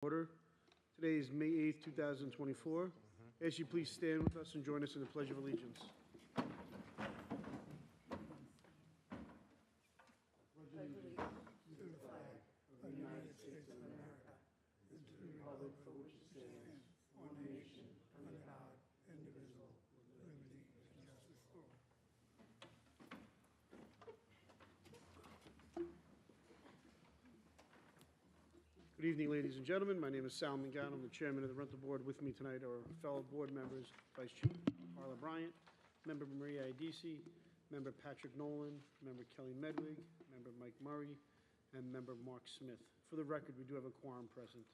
Order. Today is May 8th, 2024. As you please stand with us and join us in the Pledge of Allegiance. Good evening, ladies and gentlemen. My name is Sal Mangano. I'm the chairman of the rental board. With me tonight are fellow board members, Vice Chair Carla Bryant, Member Maria Idisi, Member Patrick Nolan, Member Kelly Medwig, Member Mike Murray, and Member Mark Smith. For the record, we do have a quorum present.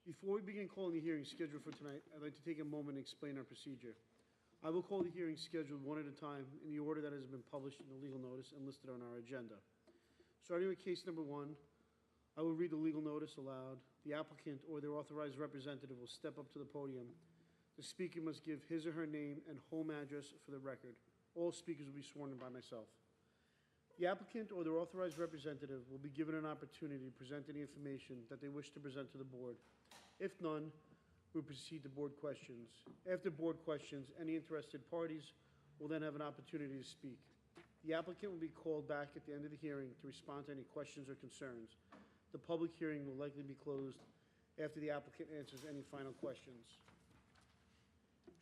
Before we begin calling the hearing scheduled for tonight, I'd like to take a moment and explain our procedure. I will call the hearing scheduled one at a time in the order that has been published in the legal notice and listed on our agenda. Starting with case number 1, I will read the legal notice aloud. The applicant or their authorized representative will step up to the podium. The speaker must give his or her name and home address for the record. All speakers will be sworn in by myself. The applicant or their authorized representative will be given an opportunity to present any information that they wish to present to the board. If none, we'll proceed to board questions. After board questions, any interested parties will then have an opportunity to speak. The applicant will be called back at the end of the hearing to respond to any questions or concerns. The public hearing will likely be closed after the applicant answers any final questions.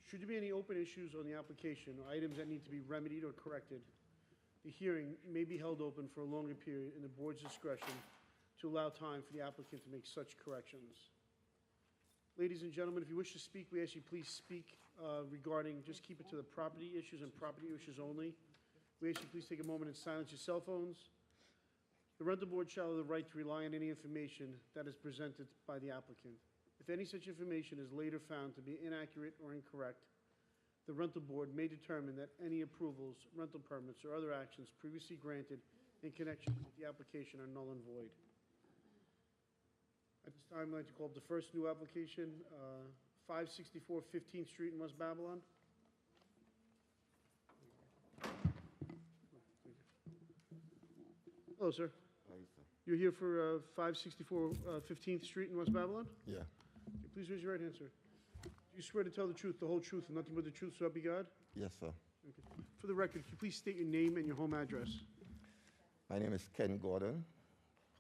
Should there be any open issues on the application or items that need to be remedied or corrected, the hearing may be held open for a longer period in the board's discretion to allow time for the applicant to make such corrections. Ladies and gentlemen, if you wish to speak, we ask you please speak regarding, just keep it to the property issues and property issues only. We ask you please take a moment and silence your cell phones. The rental board shall have the right to rely on any information that is presented by the applicant. If any such information is later found to be inaccurate or incorrect, the rental board may determine that any approvals, rental permits, or other actions previously granted in connection with the application are null and void. At this time, I'd like to call up the first new application, 564 15th Street in West Babylon. Hello, sir. Hi, sir. You're here for 564 15th Street in West Babylon? Yeah. Okay, please raise your right hand, sir. Do you swear to tell the truth, the whole truth, and nothing but the truth, so help you God? Yes, sir. Okay. For the record, could you please state your name and your home address? My name is Ken Gordon.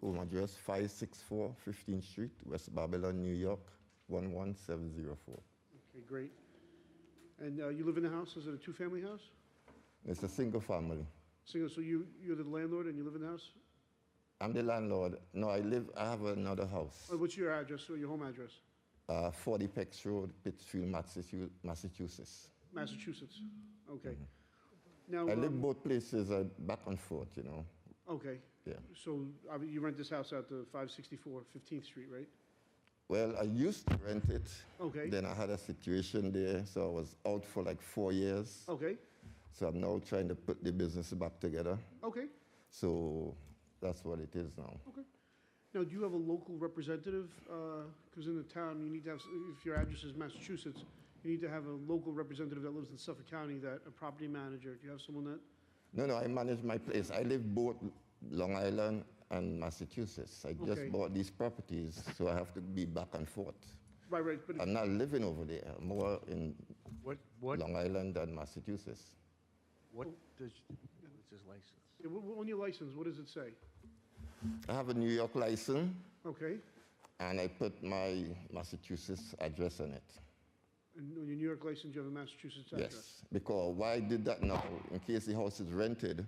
Home address 564 15th Street, West Babylon, New York, 11704. Okay, great. And you live in the house? Is it a two-family house? It's a single family. So you're the landlord and you live in the house? I'm the landlord. No, I have another house. What's your address or your home address? 40 Pex Road, Pittsfield, Massachusetts. Massachusetts. Okay. Now, I live both places, back and forth, you know. Okay. Yeah. So you rent this house out to 564 15th Street, right? Well, I used to rent it. Okay. Then I had a situation there, so I was out for like 4 years. Okay. So I'm now trying to put the business back together. Okay. So that's what it is now. Okay. Now, do you have a local representative? Because in the town, you need to have, if your address is Massachusetts, you need to have a local representative that lives in Suffolk County, that a property manager. Do you have someone that? No, I manage my place. I live both Long Island and Massachusetts. I just bought these properties, so I have to be back and forth. Right. But I'm not living over there. I'm more in What Long Island and Massachusetts. what's his license? on your license, what does it say? I have a New York license, Okay. and I put my Massachusetts address on it. And on your New York license, you have a Massachusetts address? Yes, because why I did that now, in case the house is rented,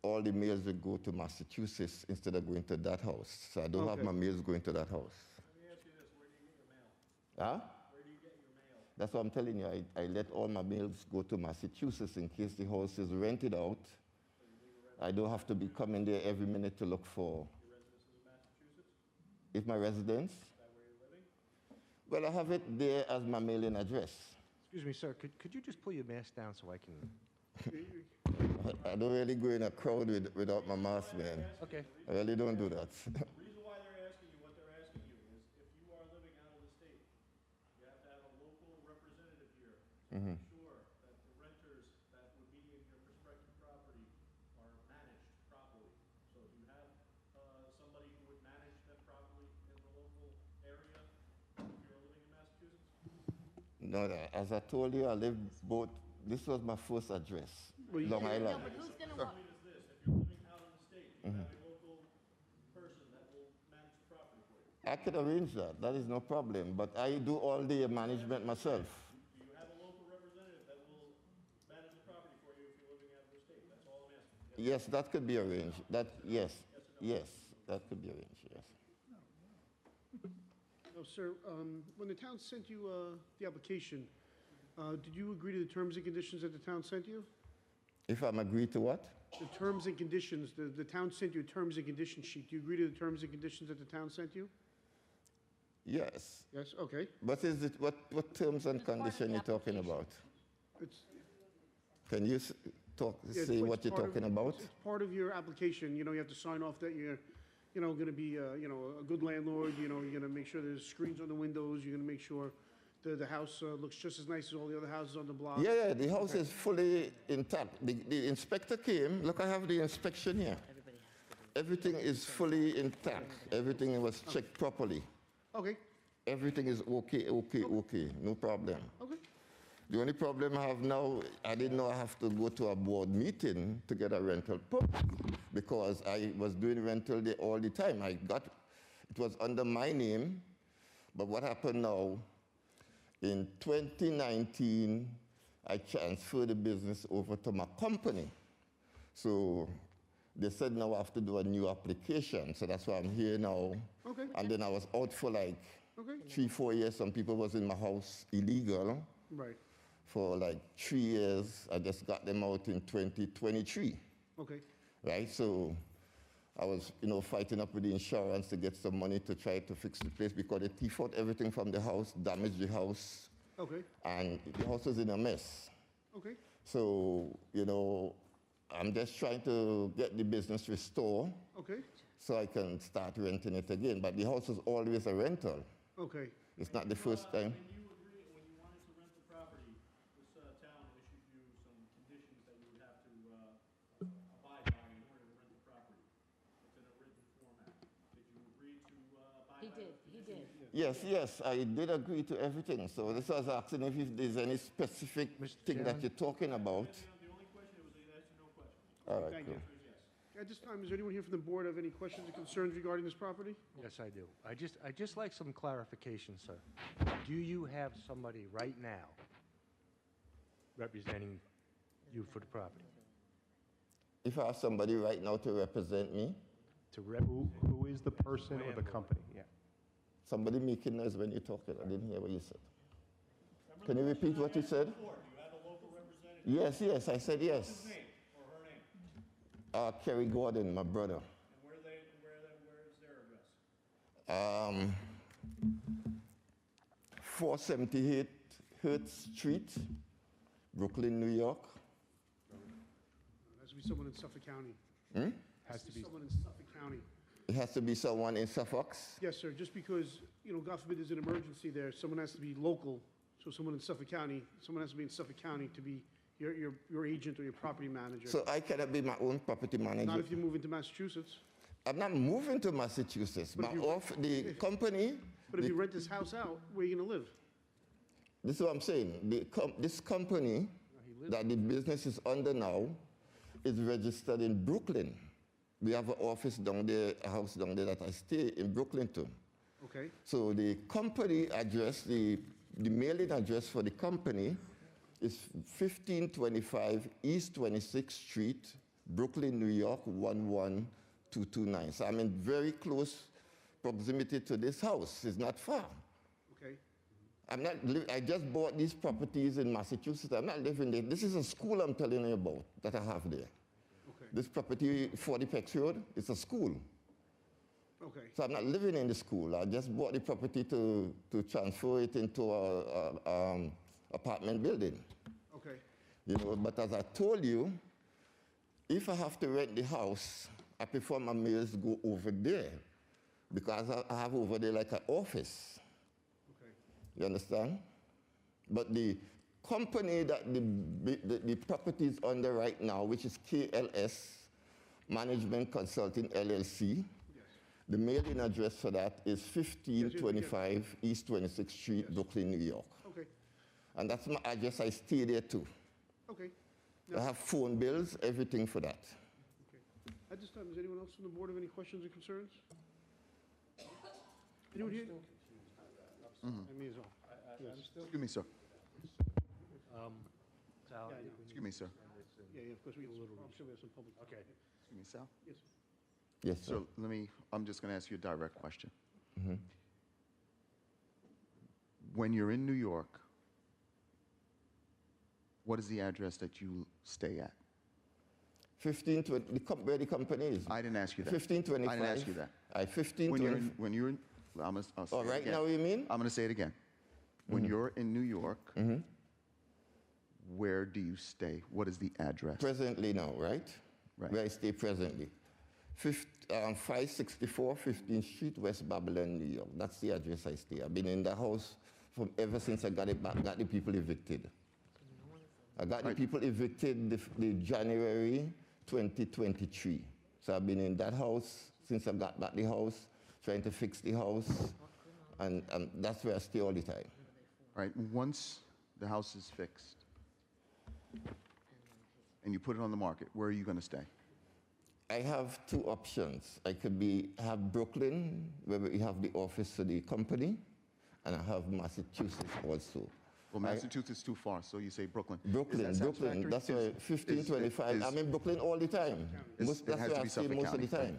all the mails will go to Massachusetts instead of going to that house. So I don't have my mails going to that house. Let me ask you this, where do you get your mail? Huh? Where do you get your mail? That's what I'm telling you. I let all my mails go to Massachusetts in case the house is rented out. I don't have to be coming there every minute to look for. Your residence is in Massachusetts? If my residence? Is that where you're living? Well, I have it there as my mailing address. Excuse me, sir. Could you just pull your mask down so I can? I don't really go in a crowd without my mask, man. Okay. I really don't do that. The reason why they're asking you what they're asking you is if you are living out of the state, you have to have a local representative here to make sure that the renters that would be in your prospective property are managed properly. So do you have somebody who would manage them properly in the local No, as I told you, I live both. This was my first address, Well, you Long can't- Island. But who's gonna want, Is this, if you're living out of the state, you have a local person that will manage the property for you. I could arrange that. That is no problem. But I do all the management myself. Do you have a local representative that will manage the property for you if you're living out of the state? That's all I'm asking. Yes, that could be arranged. That yes, yes, that could be arranged. Yes. No, sir, when the town sent you the application, did you agree to the terms and conditions that the town sent you? If I'm agreed to what? The terms and conditions, the town sent you a terms and conditions sheet. Do you agree to the terms and conditions that the town sent you? Yes. Yes, okay. What is it? What terms and It's part of conditions the you talking application. about? It's, Can you talk? yeah, Say it's what you're part of- talking about? It's part of your application, you know, you have to sign off that you're, you know, gonna be, you know, a good landlord, you know, you're gonna make sure there's screens on the windows, you're gonna make sure the house looks just as nice as all the other houses on the block. Yeah, the house is fully intact. The inspector came. Look, I have the inspection here. everybody has to do. Everything is fully intact. Everything was checked properly. Okay, Everything is okay. No problem. okay, The only problem I have now, I didn't know I have to go to a board meeting to get a rental permit because I was doing rental there all the time. It was under my name, but what happened now, in 2019, I transferred the business over to my company. So they said now I have to do a new application. So that's why I'm here now. okay, And then I was out for like okay, 3-4 years. Some people was in my house illegal right, for like 3 years. I just got them out in 2023, okay, right? So I was, fighting up with the insurance to get some money to try to fix the place because they thief out everything from the house, damaged the house, okay, and the house was in a mess. okay, So, I'm just trying to get the business restored okay, so I can start renting it again. But the house was always a rental. okay. It's not the first time. When you wanted to rent the property, this town issued you some conditions that you would have to abide by in order to rent the property. It's in a written format. Did you agree to abide He by did, those he conditions? did. Yes, I did agree to everything. So this was asking if there's any specific Mr. thing that Chairman? you're talking about. The only question was they asked you no questions. All right, Thank cool. you. At this time, is there anyone here from the board have any questions or concerns regarding this property? Yes, I do. I just like some clarification, sir. Do you have somebody right now representing you for the property? If I have somebody right now to represent me, Who is the person or the company? Yeah. somebody making noise when you're talking. I didn't hear what you said. Can you repeat what you said? Do you have a local representative? Yes, I said yes. His name or her name? Kerry Gordon, my brother. And where is their address? 478 Hertz Street, Brooklyn, New York. It has to be someone in Suffolk County. Has to be. Someone in Suffolk County. It has to be someone in Suffolk. Yes, sir, just because, God forbid there's an emergency there, someone has to be local. So someone in Suffolk County, someone has to be in Suffolk County to be your agent or your property manager. So I cannot be my own property Not manager. if you move into Massachusetts. I'm not moving to Massachusetts. But if The company, But if you rent this house out, where are you gonna live? this is what I'm saying. This company that the business is under now is registered in Brooklyn. We have an office down there, a house down there that I stay in Brooklyn too. Okay, So the company address, the mailing address for the company is 1525 East 26th Street, Brooklyn, New York, 11229. So I'm in very close proximity to this house. It's not far. okay, I just bought these properties in Massachusetts. I'm not living there. This is a school I'm telling you about that I have there. okay, This property, 40 Pex Road, it's a school. okay, So I'm not living in the school. I just bought the property to transfer it into a apartment building. okay, But as I told you, if I have to rent the house, I prefer my mails go over there because I have over there like an office. okay, You understand? But the company that the property is under right now, which is KLS Management Consulting LLC, yes, the mailing address for that is 1525 East 26th Street, Brooklyn, New York. okay. And that's my address. I stay there too. Okay. I have phone bills, everything for that. Okay. At this time, does anyone else from the board have any questions or concerns? Anyone here? I mean, as well. Yes. Excuse me, sir. Sal, Yeah, I know. Excuse me, sir. Yeah, of course, we I'm sure we have some public. Okay. Excuse me, Sal. Yes. Yes, sir. So I'm just going to ask you a direct question. When you're in New York, what is the address that you stay at? 1520, where the company is. I didn't ask you that. 1525. I didn't ask you that. I 1520. When you're in, I'll say Oh, it right again. now you mean? I'm going to say it again. When you're in New York, where do you stay? What is the address? Presently now, right? Right. Where I stay presently. 564 15th Street, West Babylon, New York. That's the address I stay. I've been in the house from ever since I got it back, got the people evicted. I got the people evicted the January 2023. So I've been in that house since I got back the house, trying to fix the house, and that's where I stay all the time. All right, once the house is fixed and you put it on the market, where are you going to stay? I have two options. I could have Brooklyn, where we have the office for the company, and I have Massachusetts also. Well, Massachusetts is too far, so you say Brooklyn. Brooklyn, Is that Brooklyn. That's why satisfactory? 1525. I'm in Brooklyn all the time. It That's has where to I be stay Suffolk most of the County. time.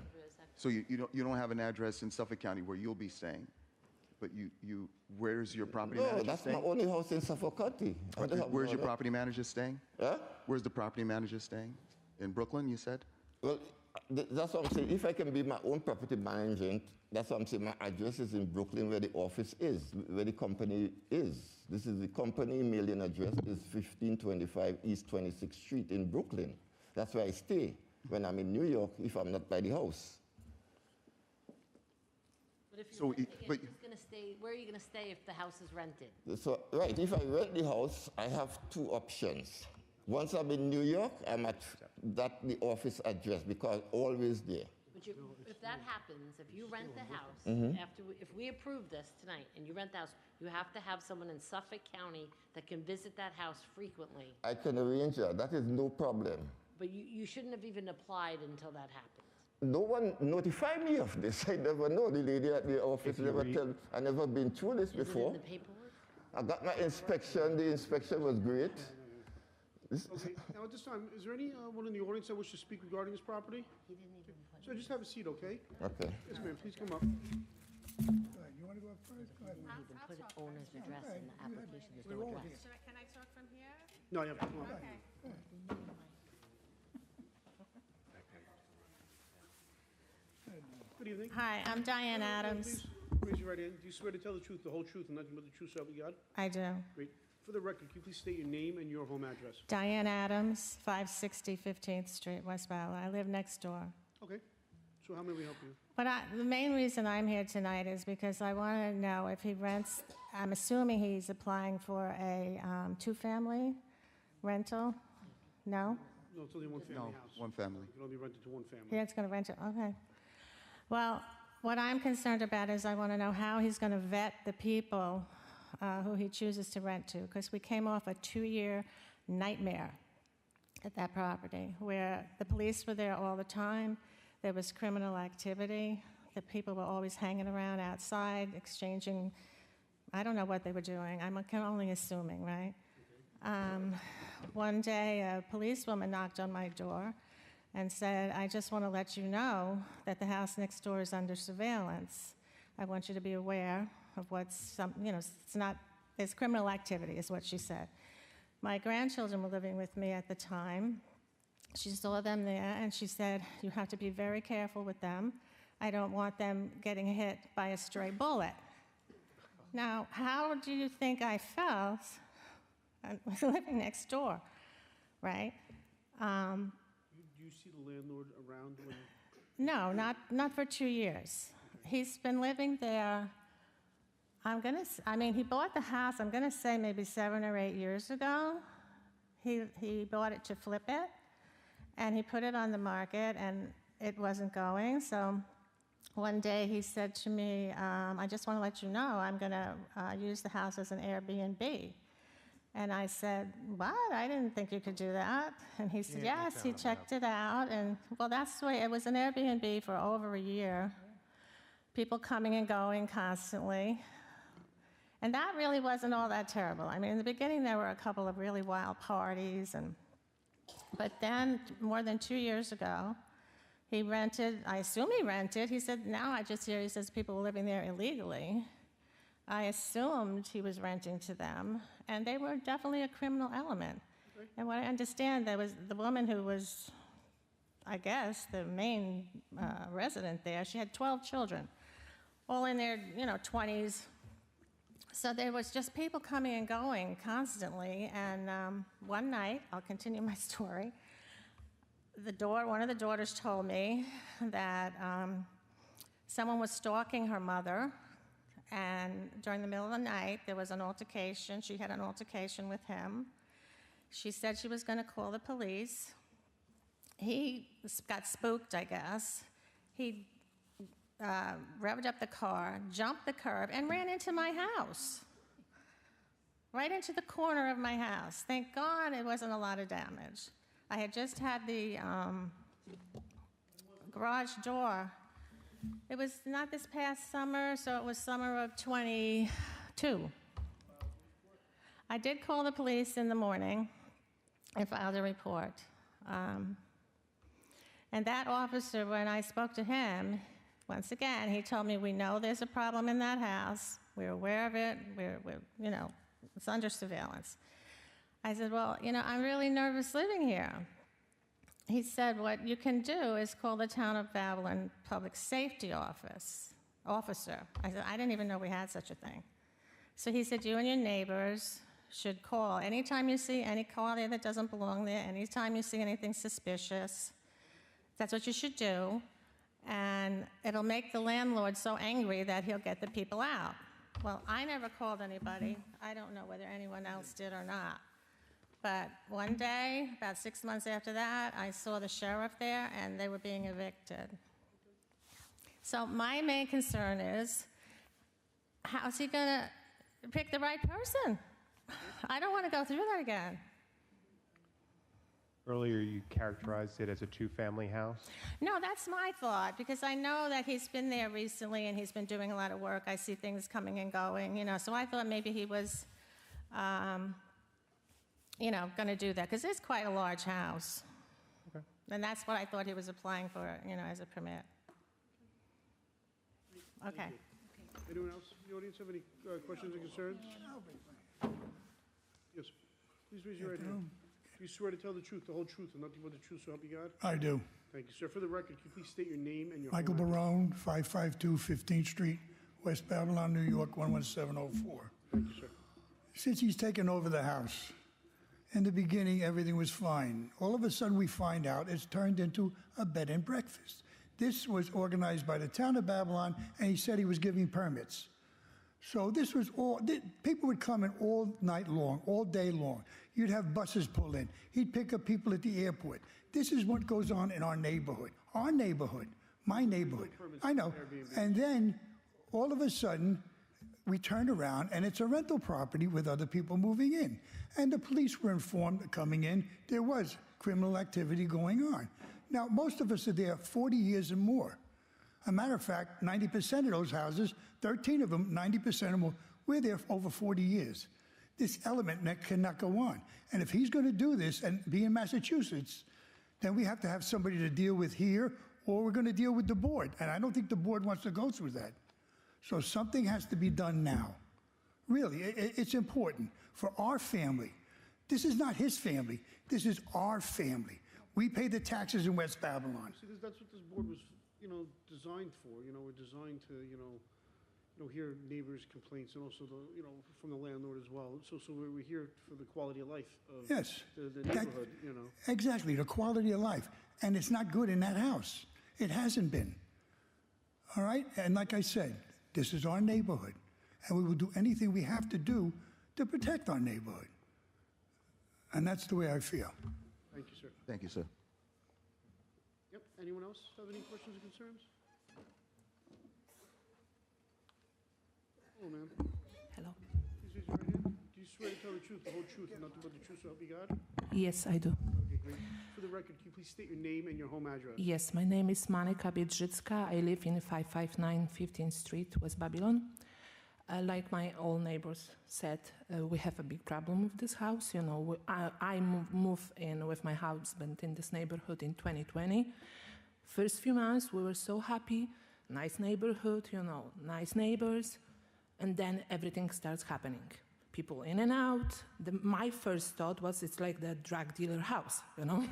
So you don't have an address in Suffolk County where you'll be staying, but where's your property No, manager that's my staying? only house in Suffolk County. I don't have Where's no your other. property manager staying? Huh? Where's the property manager staying? In Brooklyn, you said? Well, that's what I'm saying. If I can be my own property management, that's what I'm saying. My address is in Brooklyn, where the office is, where the company is. This is the company mailing address is 1525 East 26th Street in Brooklyn. That's where I stay when I'm in New York, if I'm not by the house. But if So you're it- renting it, but- who's gonna stay, where are you gonna stay if the house is rented? So, right, if I rent the house, I have two options. Once I'm in New York, I'm at the office address because always there. But if that happens, if you rent the house, if we approve this tonight and you rent the house, you have to have someone in Suffolk County that can visit that house frequently. I can arrange that. That is no problem. But you shouldn't have even applied until that happened. No one notified me of this. I never know. The lady at the office never tell. I never been through this Is it before. in the paperwork? I got my inspection. The inspection was great. Okay, now at this time, is there anyone in the audience that wishes to speak regarding this property? He didn't even put So just have a seat, okay? Okay. Yes, ma'am, please come up. You want to go up first? Go ahead. He didn't put owner's address in the application, there's no address. Can I talk from here? No, you have to come up. Okay. Good evening. Hi, I'm Diane Adams. Please raise your right hand. Do you swear to tell the truth, the whole truth, and nothing but the truth, so help you God? I do. Great. For the record, can you please state your name and your home address? Diane Adams, 560 15th Street, West Bala. I live next door. Okay. So how may we help you? But the main reason I'm here tonight is because I want to know if he rents, I'm assuming he's applying for a two-family rental? No? No, it's only one family No, house. one family. It can only be rented to one family. He's going to rent it, okay. Well, what I'm concerned about is I want to know how he's going to vet the people who he chooses to rent to, because we came off a 2-year nightmare at that property, where the police were there all the time, there was criminal activity, the people were always hanging around outside, exchanging, I don't know what they were doing, I'm only assuming, right? One day, a policewoman knocked on my door and said, I just want to let you know that the house next door is under surveillance. I want you to be aware of there's criminal activity, is what she said. My grandchildren were living with me at the time. She saw them there, and she said, you have to be very careful with them. I don't want them getting hit by a stray bullet. Now, how do you think I felt living next door, right? Do you see the landlord around when? No, not for 2 years. He's been living there, he bought the house, I'm gonna say maybe 7 or 8 years ago. He bought it to flip it, and he put it on the market, and it wasn't going. So one day he said to me, I just want to let you know I'm gonna use the house as an Airbnb. And I said, what? I didn't think you could do that. And he said, Yeah, we yes, he found checked it out. And, well, that's the way, it was an Airbnb for over a year. People coming and going constantly. And that really wasn't all that terrible. I mean, in the beginning, there were a couple of really wild parties. But then, more than 2 years ago, he rented, I assume he rented. He said, now I just hear he says people were living there illegally. I assumed he was renting to them, and they were definitely a criminal element. And what I understand, there was the woman who was, I guess, the main resident there. She had 12 children, all in their 20s. So there was just people coming and going constantly. And one night, I'll continue my story. One of the daughters told me that someone was stalking her mother. And during the middle of the night, there was an altercation. She had an altercation with him. She said she was going to call the police. He got spooked, I guess. He revved up the car, jumped the curb, and ran into my house. Right into the corner of my house. Thank God it wasn't a lot of damage. I had just had the garage door. It was not this past summer, so it was summer of '22. I did call the police in the morning and filed a report. And that officer, when I spoke to him, once again, he told me, we know there's a problem in that house. We're aware of it. It's under surveillance. I said, well, I'm really nervous living here. He said, what you can do is call the Town of Babylon Public Safety Officer. I said, I didn't even know we had such a thing. So he said, you and your neighbors should call. Anytime you see any car there that doesn't belong there, anytime you see anything suspicious, that's what you should do. And it'll make the landlord so angry that he'll get the people out. Well, I never called anybody. I don't know whether anyone else did or not. But one day, about 6 months after that, I saw the sheriff there, and they were being evicted. So my main concern is, how's he going to pick the right person? I don't want to go through that again. Earlier, you characterized it as a two-family house. No, that's my thought, because I know that he's been there recently, and he's been doing a lot of work. I see things coming and going, so I thought maybe he was going to do that, because it's quite a large house. Okay. And that's what I thought he was applying for, as a permit. Okay. Anyone else in the audience have any questions or concerns? Yes, please raise your right hand. Do you swear to tell the truth, the whole truth, and nothing but the truth, so help you God? I do. Thank you, sir. For the record, can you please state your name and your Michael home address? Barone, 552 15th Street, West Babylon, New York, 11704. Thank you, sir. Since he's taken over the house, in the beginning, everything was fine. All of a sudden, we find out it's turned into a bed and breakfast. This was organized by the Town of Babylon, and he said he was giving permits. So this was all, people would come in all night long, all day long. You'd have buses pull in. He'd pick up people at the airport. This is what goes on in our neighborhood, my neighborhood. I know. And then, all of a sudden, we turned around, and it's a rental property with other people moving in. And the police were informed that coming in, there was criminal activity going on. Now, most of us are there 40 years and more. As a matter of fact, 90% of those houses, 13 of them, 90% or more, we're there for over 40 years. This element cannot go on. And if he's going to do this and be in Massachusetts, then we have to have somebody to deal with here, or we're going to deal with the board. And I don't think the board wants to go through that. So something has to be done now. Really, it's important for our family. This is not his family. This is our family. We pay the taxes in West Babylon. See, that's what this board was, designed for. We're designed to, hear neighbors' complaints and also from the landlord as well. So we're here for the quality of life of Yes. the neighborhood, Exactly, the quality of life. And it's not good in that house. It hasn't been. All right? And like I said, this is our neighborhood. And we will do anything we have to do to protect our neighborhood. And that's the way I feel. Thank you, sir. Thank you, sir. Yep. Anyone else have any questions or concerns? Hello, ma'am. Hello. Please raise your right hand. Do you you swear to tell the truth, the whole truth, and nothing but the truth, so help you God? Yes, I do. Okay, great. For the record, can you please state your name and your home address? Yes, my name is Monika Biedrzycka. I live in 559 15th Street, West Babylon. Like my old neighbors said, we have a big problem with this house. You know, I moved in with my husband in this neighborhood in 2020. First few months, we were so happy. Nice neighborhood, you know, nice neighbors. And then everything starts happening. People in and out. My first thought was it's like the drug dealer house, you know.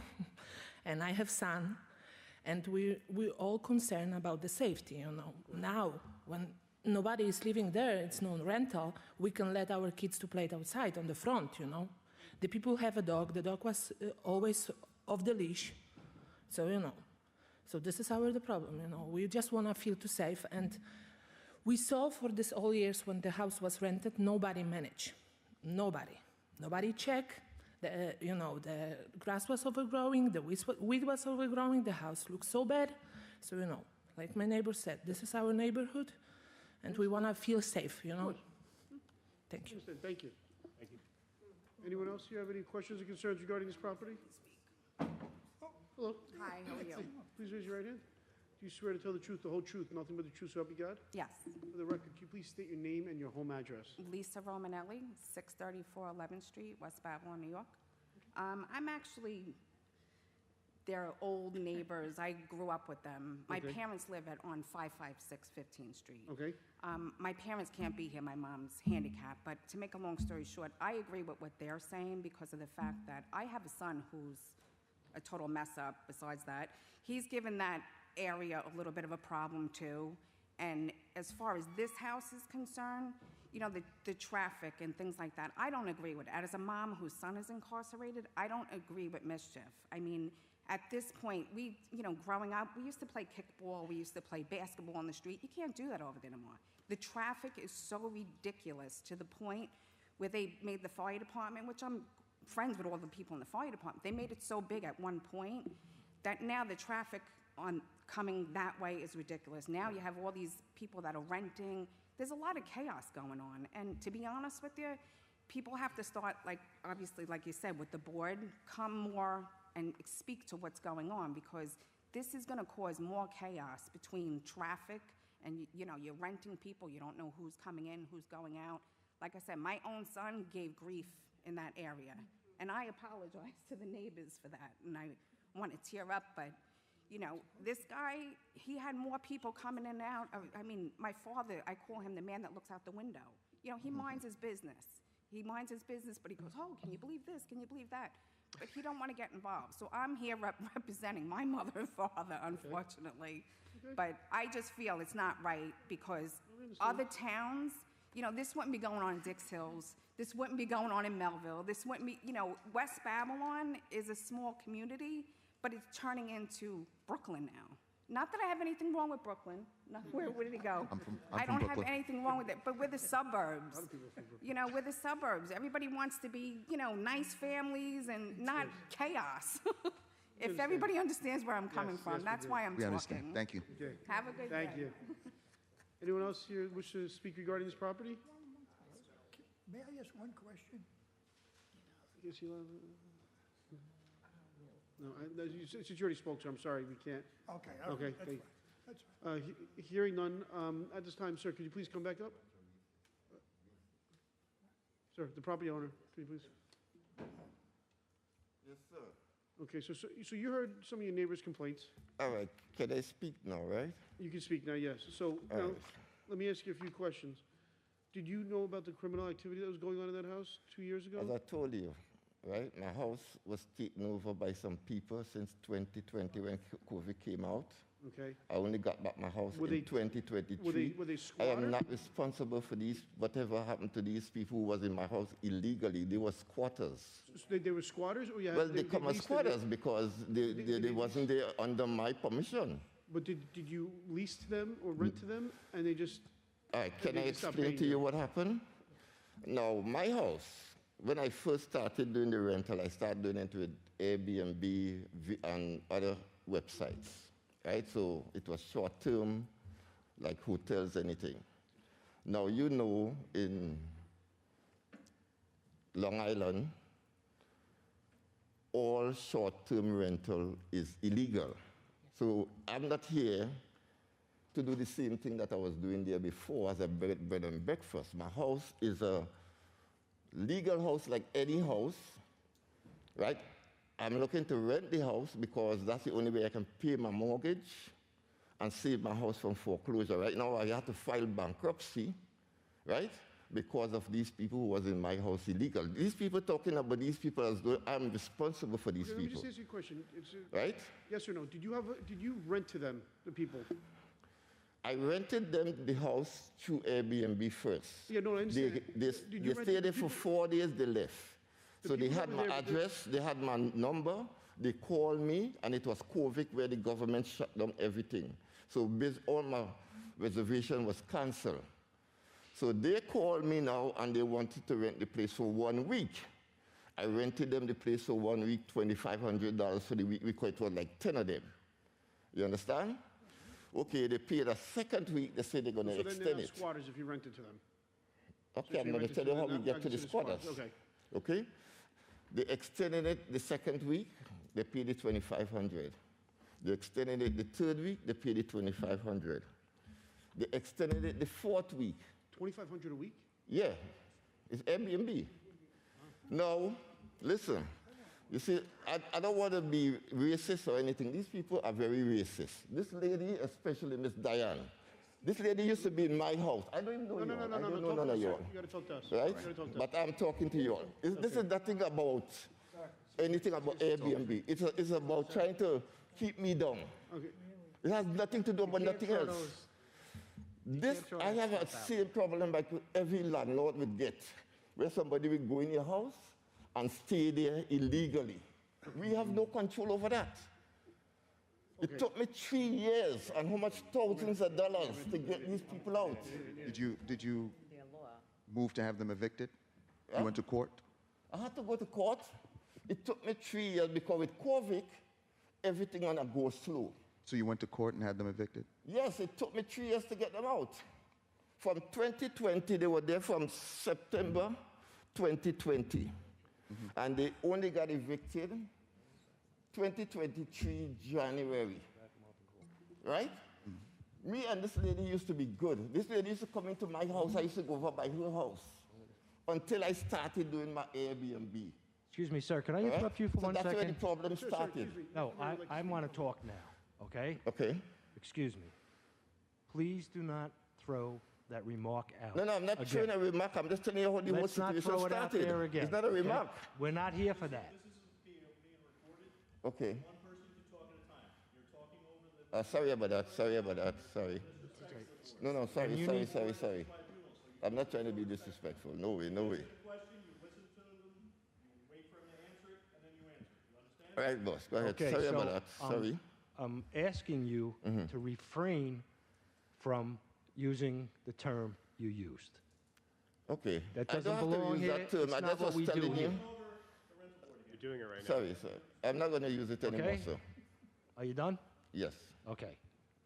And I have son, and we're all concerned about the safety, you know. Now, when nobody is living there, it's no rental, we can let our kids to play outside on the front, you know. The people have a dog. The dog was always off the leash. So, you know. So this is the problem, you know. We just want to feel too safe. And we saw for this all years when the house was rented, nobody managed. Nobody. Nobody checked. You know, the grass was overgrowing, the weed was overgrowing, the house looked so bad. So, you know, like my neighbor said, this is our neighborhood, and we want to feel safe, you know. Thank you. Understand. Thank you. Thank you. Anyone else here have any questions or concerns regarding this property? Hello. Hi, how are you? Please raise your right hand. Do you swear to tell the truth, the whole truth, nothing but the truth, so help you God? Yes. For the record, can you please state your name and your home address? Lisa Romanelli, 634 11th Street, West Babylon, New York. I'm actually their old neighbors. I grew up with them. My Okay. parents live on 556 15th Street. Okay? My parents can't be here. My mom's handicapped. But to make a long story short, I agree with what they're saying because of the fact that I have a son who's a total mess up besides that. He's given that area a little bit of a problem too. And as far as this house is concerned, you know, the traffic and things like that, I don't agree with it. As a mom whose son is incarcerated, I don't agree with mischief. I mean, at this point, growing up, we used to play kickball, we used to play basketball on the street. You can't do that over there anymore. The traffic is so ridiculous to the point where they made the fire department, which I'm friends with all the people in the fire department, they made it so big at one point that now the traffic on coming that way is ridiculous. Now you have all these people that are renting. There's a lot of chaos going on. And to be honest with you, people have to start, obviously, like you said, with the board, come more and speak to what's going on, because this is going to cause more chaos between traffic and, you're renting people. You don't know who's coming in, who's going out. Like I said, my own son gave grief in that area. And I apologize to the neighbors for that. And I want to tear up, but this guy, he had more people coming in and out. I mean, my father, I call him the man that looks out the window. He minds his business. He minds his business, but he goes, oh, can you believe this? Can you believe that? But he don't want to get involved. So I'm here representing my mother and father, unfortunately. Okay. But I just feel it's not right because other towns, this wouldn't be going on in Dix Hills. This wouldn't be going on in Melville. This wouldn't be, West Babylon is a small community, but it's turning into Brooklyn now. Not that I have anything wrong with Brooklyn. No, where did he go? I don't have anything wrong with it, but we're the suburbs. We're the suburbs. Everybody wants to be, nice families and not chaos. If everybody understands where I'm coming from, that's why I'm talking. We understand. Thank you. Okay. Have a good day. Thank you. Anyone else here wish to speak regarding this property? May I ask one question? I guess you'll have... No, since you already spoke, so I'm sorry, we can't. Okay, Okay, that's thank- fine. That's fine. Hearing none, at this time, sir, could you please come back up? Sir, the property owner, could you please? Yes, sir. Okay, so you heard some of your neighbors' complaints. All right, can I speak now, right? You can speak now, yes. So All now, right. let me ask you a few questions. Did you know about the criminal activity that was going on in that house 2 years ago? As I told you, right, my house was taken over by some people since 2020 when COVID came out. Okay. I only got back my house Were in they- 2023. were they I squatters? am not responsible for whatever happened to these people who was in my house illegally. They were squatters. So they were squatters, or you had... Well, they come as leased it? squatters because they wasn't there under my permission. But did you lease to them or rent to them, and they just... All right, can they I just stopped explain paying to you? you what happened? Now, my house, when I first started doing the rental, I started doing it with Airbnb and other websites, right? So it was short-term, like hotels, anything. Now, in Long Island, all short-term rental is illegal. So I'm not here to do the same thing that I was doing there before as a bed and breakfast. My house is a legal house like any house, right? I'm looking to rent the house because that's the only way I can pay my mortgage and save my house from foreclosure. Right now, I have to file bankruptcy, right? Because of these people who was in my house illegal. These people talking about these people as though I'm responsible for these Let me people, just ask you a question. right? Yes or no? Did you rent to them, the people? I rented them the house through Airbnb first. Yeah, no, I understand. They Did you rent stayed it- there for 4 days, they left. The So they people had that my were there- address, they had my number, they called me, and it was COVID where the government shut down everything. So all my reservation was canceled. So they called me now, and they wanted to rent the place for 1 week. I rented them the place for 1 week, $2,500 for the week, because it was like 10 of them. You understand? Okay, they paid a second week, they said they're going to So then they're extend not it. squatters if you rented to them. Okay, if I'm you going to rented tell to you how them, we not get to the considered squatters. Okay. Okay? They extended it the second week, they paid it $2,500. They extended it the third week, they paid it $2,500. They extended it the fourth week. $2,500 a week? Yeah, it's Airbnb. Now, listen, you see, I don't want to be racist or anything. These people are very racist. This lady, especially Miss Diane, this lady used to be in my house. I don't even know you. I don't know none of you. You gotta talk to us. Right? You gotta talk to us. But I'm talking to you all. This is nothing about anything about Airbnb. It's about trying to keep me down. Okay. It has nothing to do about nothing else. I have a same problem like every landlord would get, where somebody will go in your house and stay there illegally. We have no control over that. It took me 3 years and how much thousands of dollars to get these people out. Did you move to have them evicted? You went to court? I had to go to court. It took me 3 years because with COVID, everything gonna go slow. So you went to court and had them evicted? Yes, it took me 3 years to get them out. From 2020, they were there from September 2020. And they only got evicted 2023 January. Right? Me and this lady used to be good. This lady used to come into my house. I used to go over by her house until I started doing my Airbnb. Excuse me, sir, can I All right? interrupt you for So 1 that's second? where the problem started. No, I want to talk now, okay? Okay. Excuse me. Please do not throw that remark out. No, I'm not again. throwing a remark. I'm just telling you how the whole Let's not situation throw it out started. there again. It's not a okay? remark. We're not here for that. Okay. Sorry about that. Sorry. No, sorry. I'm not trying to be disrespectful. No way. All right, boss. Go ahead. Okay, Sorry so, about that. Sorry. I'm asking you to refrain from using the term you used. Okay. That I doesn't don't have to belong use here. that term. It's I not just what was we do telling here. you. You're doing it right now. Sorry, sir. I'm not going to use it anymore, Okay. sir. Are you done? Yes. Okay.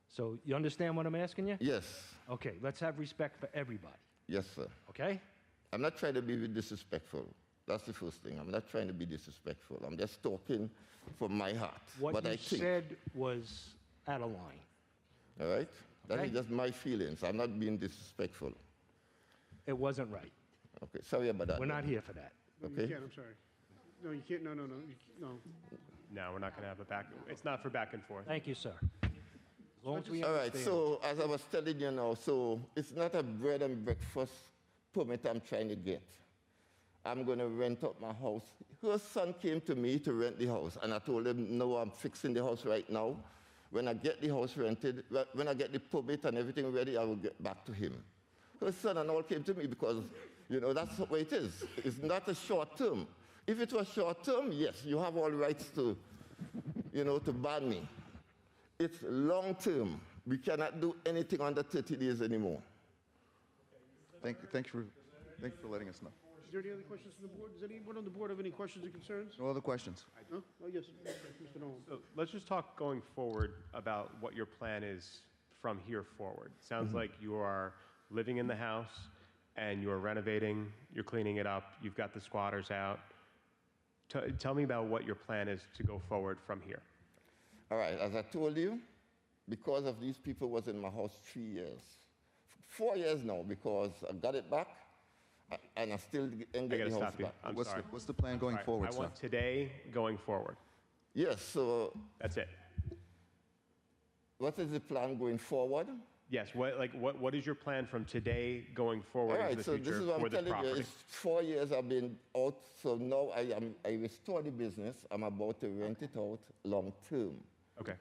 So you understand what I'm asking you? Yes. Okay, let's have respect for everybody, Yes, sir. okay? I'm not trying to be disrespectful. That's the first thing. I'm not trying to be disrespectful. I'm just talking from my heart. What What you I think. said was out of line. All right? That Okay. is just my feelings. I'm not being disrespectful. It wasn't right. Okay. Sorry about that. We're not here for that. No, Okay. you can't, I'm sorry. No, you can't, no. No. No, we're not going to have a back. It's not for back and forth. Thank you, sir. As long as we All right, understand. so as I was telling you now, so it's not a bread and breakfast permit I'm trying to get. I'm going to rent out my house. Her son came to me to rent the house, and I told him, no, I'm fixing the house right now. When I get the house rented, when I get the permit and everything ready, I will get back to him. Her son and all came to me because, that's the way it is. It's not a short term. If it was short term, yes, you have all rights to, to ban me. It's long term. We cannot do anything under 30 days anymore. Thank you for letting us know. Is there any other questions from the board? Does anyone on the board have any questions or concerns? No other questions? No? Oh, yes, Mr. Nolan. So let's just talk going forward about what your plan is from here forward. Sounds like you are living in the house, and you're renovating, you're cleaning it up, you've got the squatters out. Tell me about what your plan is to go forward from here. All right, as I told you, because of these people was in my house 3 years. 4 years now, because I got it back, and I still ain't I get gotta the house stop you. back. I'm What's sorry. what's the plan going All right, forward, I sir? want today going forward. Yes, so That's it. what is the plan going forward? Yes, what is your plan from today going forward All right, into so the this future is what for I'm this telling you. property? It's 4 years I've been out, so now I restore the business. I'm about to rent it out long term. Okay.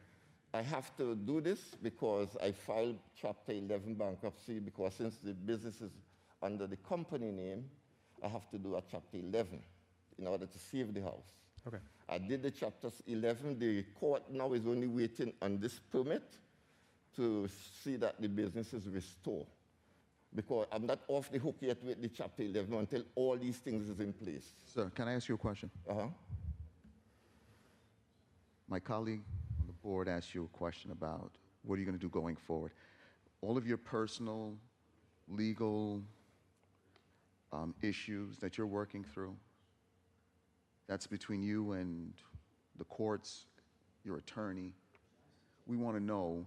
I have to do this because I filed Chapter 11 bankruptcy because since the business is under the company name, I have to do a Chapter 11 in order to save the house. Okay. I did the Chapter 11. The court now is only waiting on this permit to see that the business is restored. Because I'm not off the hook yet with the Chapter 11 until all these things is in place. Sir, can I ask you a question? Uh-huh. My colleague on the board asked you a question about what are you going to do going forward. All of your personal, legal issues that you're working through, that's between you and the courts, your attorney. We want to know,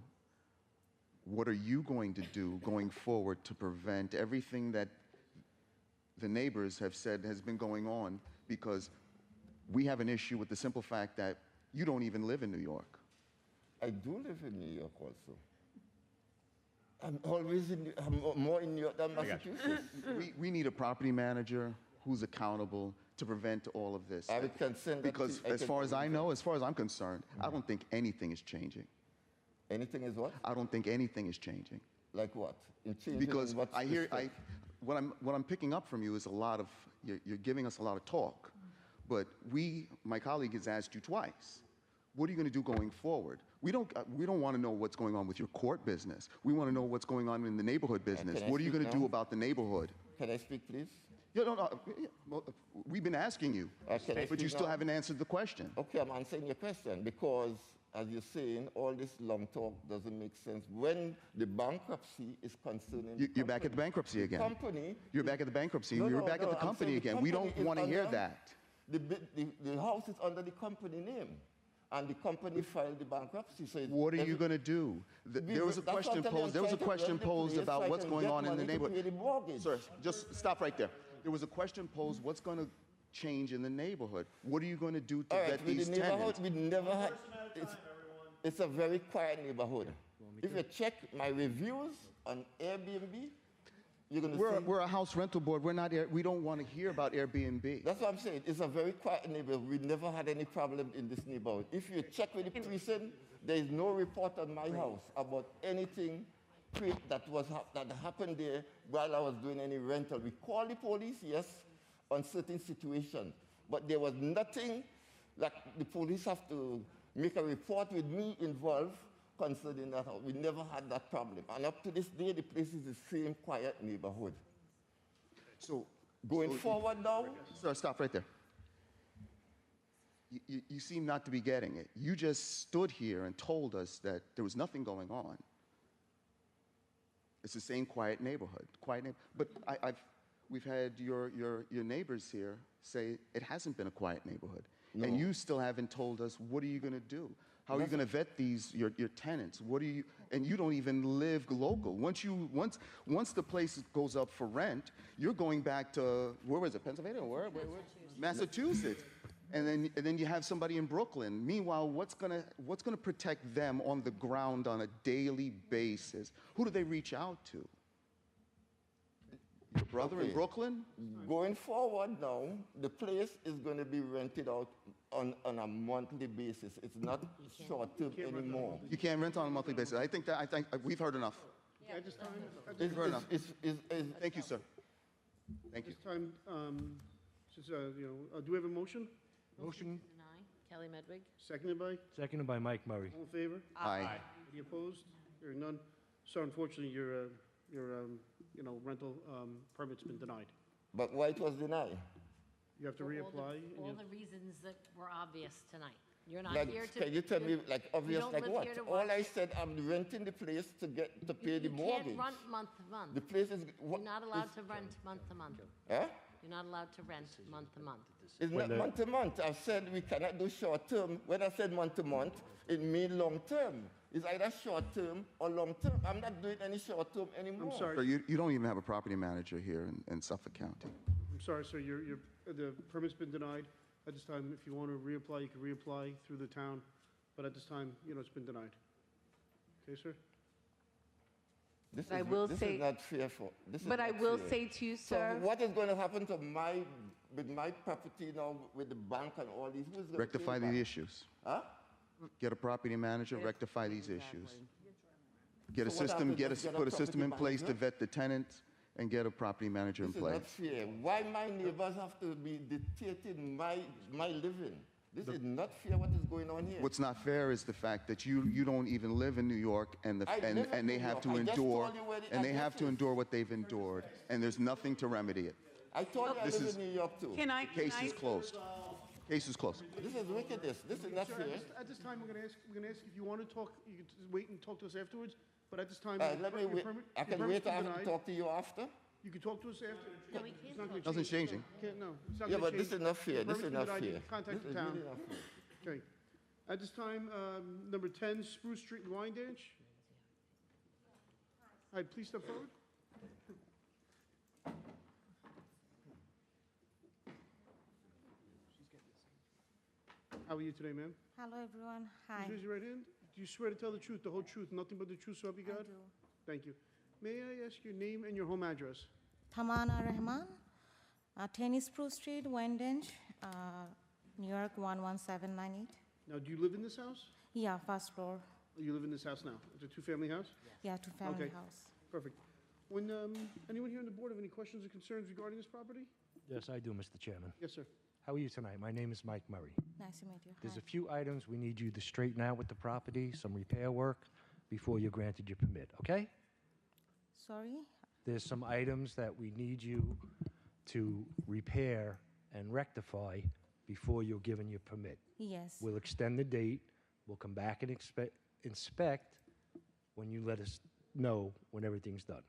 what are you going to do going forward to prevent everything that the neighbors have said has been going on? Because we have an issue with the simple fact that you don't even live in New York. I do live in New York also. I'm more in New York than Massachusetts. We need a property manager who's accountable to prevent all of this. I can send that Because to- I as can far as send I it. know, as far as I'm concerned, I don't think anything is changing. Anything is what? I don't think anything is changing. Like what? In changing Because in what I hear, respect? what I'm picking up from you is a lot of, you're giving us a lot of talk. But my colleague has asked you twice, what are you going to do going forward? We don't want to know what's going on with your court business. We want to know what's going on in the neighborhood business. can I What are you speak going to do now? about the neighborhood? Can I speak, please? Yeah, no, well, we've been asking you, Can I but you speak still now? haven't answered the question. Okay, I'm answering your question because, as you're saying, all this long talk doesn't make sense. When the bankruptcy is concerning the You're back at the company, bankruptcy the again. company. You're back at the bankruptcy. No, You're no, back no, at the I'm company saying the again. We don't company is want to hear under- that. The house is under the company name, and the company filed the bankruptcy. So What are you going to do? There was a That's what I'm question telling you, posed. There was a I'm trying to question rent the posed place so about I what's can going get on in the money to neighborhood. pay the mortgage. Sir, just stop right there. There was a question posed, what's going to change in the neighborhood? What are you going to do to All right, vet with these the neighborhood, tenants? we never had. It's a very quiet neighborhood. If you check my reviews on Airbnb, you're going to see. We're a house rental board. We don't want to hear about Airbnb. That's what I'm saying. It's a very quiet neighborhood. We never had any problem in this neighborhood. If you check with the precinct, there is no report on my house about anything that happened there while I was doing any rental. We called the police, yes, on certain situations, but there was nothing like the police have to make a report with me involved concerning that house. We never had that problem. And up to this day, the place is the same quiet neighborhood. So, Going forward now, sir, stop right there. You seem not to be getting it. You just stood here and told us that there was nothing going on. It's the same quiet neighborhood. But we've had your neighbors here say it hasn't been a quiet neighborhood. No. And you still haven't told us, what are you going to do? How are you going to vet your tenants? And you don't even live local. Once the place goes up for rent, you're going back to, where was it, Pennsylvania? Where? Massachusetts. And then you have somebody in Brooklyn. Meanwhile, what's gonna protect them on the ground on a daily basis? Who do they reach out to? Your brother in Okay. Brooklyn? going forward now, the place is going to be rented out on a monthly basis. It's not short-term anymore. You can't rent on a monthly basis. I think we've heard enough. It's, Fair enough. it's, Thank you, sir. Thank you. This time, since, do we have a motion? Motion Deny. Kelly Medwig. Seconded by? seconded by Mike Murray. All in favor? Aye. Any opposed? Hearing none. So unfortunately, your rental permit's been denied. but why it was denied? You have to For reapply. and All you- the reasons that were obvious tonight. You're not Like, here to. can you tell me, you're- like, you obvious, don't like live what? here to All I watch- said, I'm renting the place to pay the You mortgage. can't rent month to month. The place is, You're what? not allowed to rent month to month. Huh? You're not allowed to rent month to month. It's not month to month. I've said we cannot do short term. When I said month to month, it means long term. It's either short term or long term. I'm not doing any short term anymore. I'm sorry. So you don't even have a property manager here in Suffolk County. I'm sorry, sir, the permit's been denied. At this time, if you want to reapply, you can reapply through the town, but at this time, it's been denied. Okay, sir? This But I is, will this say- is not fair for. This is But I not will fair. say to you, So sir, what is going to happen to with my property now with the bank and all these? Who's going Rectify to the pay back? issues. Huh? Get a property manager, rectify these issues. Get a So what system, happens? Just get a put a system in property place to manager? vet the tenants and get a property manager in This is place. not fair. Why my neighbors have to be dictating my living? This is not fair what is going on here. What's not fair is the fact that you don't even live in New York and I live in they New have York. to I just endure told you where the and they have address to is. endure what they've endured and there's nothing to remedy it. I told you I This live is- in New York too. can I? Case is closed. Case is closed. This is wickedness. This is not Sir, fair. at this time, we're going to ask if you want to talk, you can just wait and talk to us afterwards, but at this time. Let me wait. I can wait after to talk to you after. You can talk to us after. No, we It's can't not gonna Nothing's change. changing. Can't, no, it's not Yeah, gonna but this change. is not fair. The This is permit's not been denied. You fair. can contact This the is town. really not fair. Okay. At this time, number 10, Spruce Street, Wyandanch. All right, please step forward. How are you today, ma'am? Hello, everyone. Hi. Please raise your right hand. Do you swear to tell the truth, the whole truth, nothing but the truth, so help you I God? do. Thank you. May I ask your name and your home address? Tamana Rahman, 10 Spruce Street, Wyandanch, New York 11798. Now, do you live in this house? Yeah, first floor. Or you live in this house now? It's a two-family house? Yeah, two-family Okay. house. Perfect. When, anyone here on the board have any questions or concerns regarding this property? Yes, I do, Mr. Chairman. Yes, sir. How are you tonight? My name is Mike Murray. Nice to meet you. There's Hi. a few items we need you to straighten out with the property, some repair work, before you're granted your permit, okay? Sorry? There's some items that we need you to repair and rectify before you're given your permit. Yes. We'll extend the date, we'll come back and inspect when you let us know when everything's done.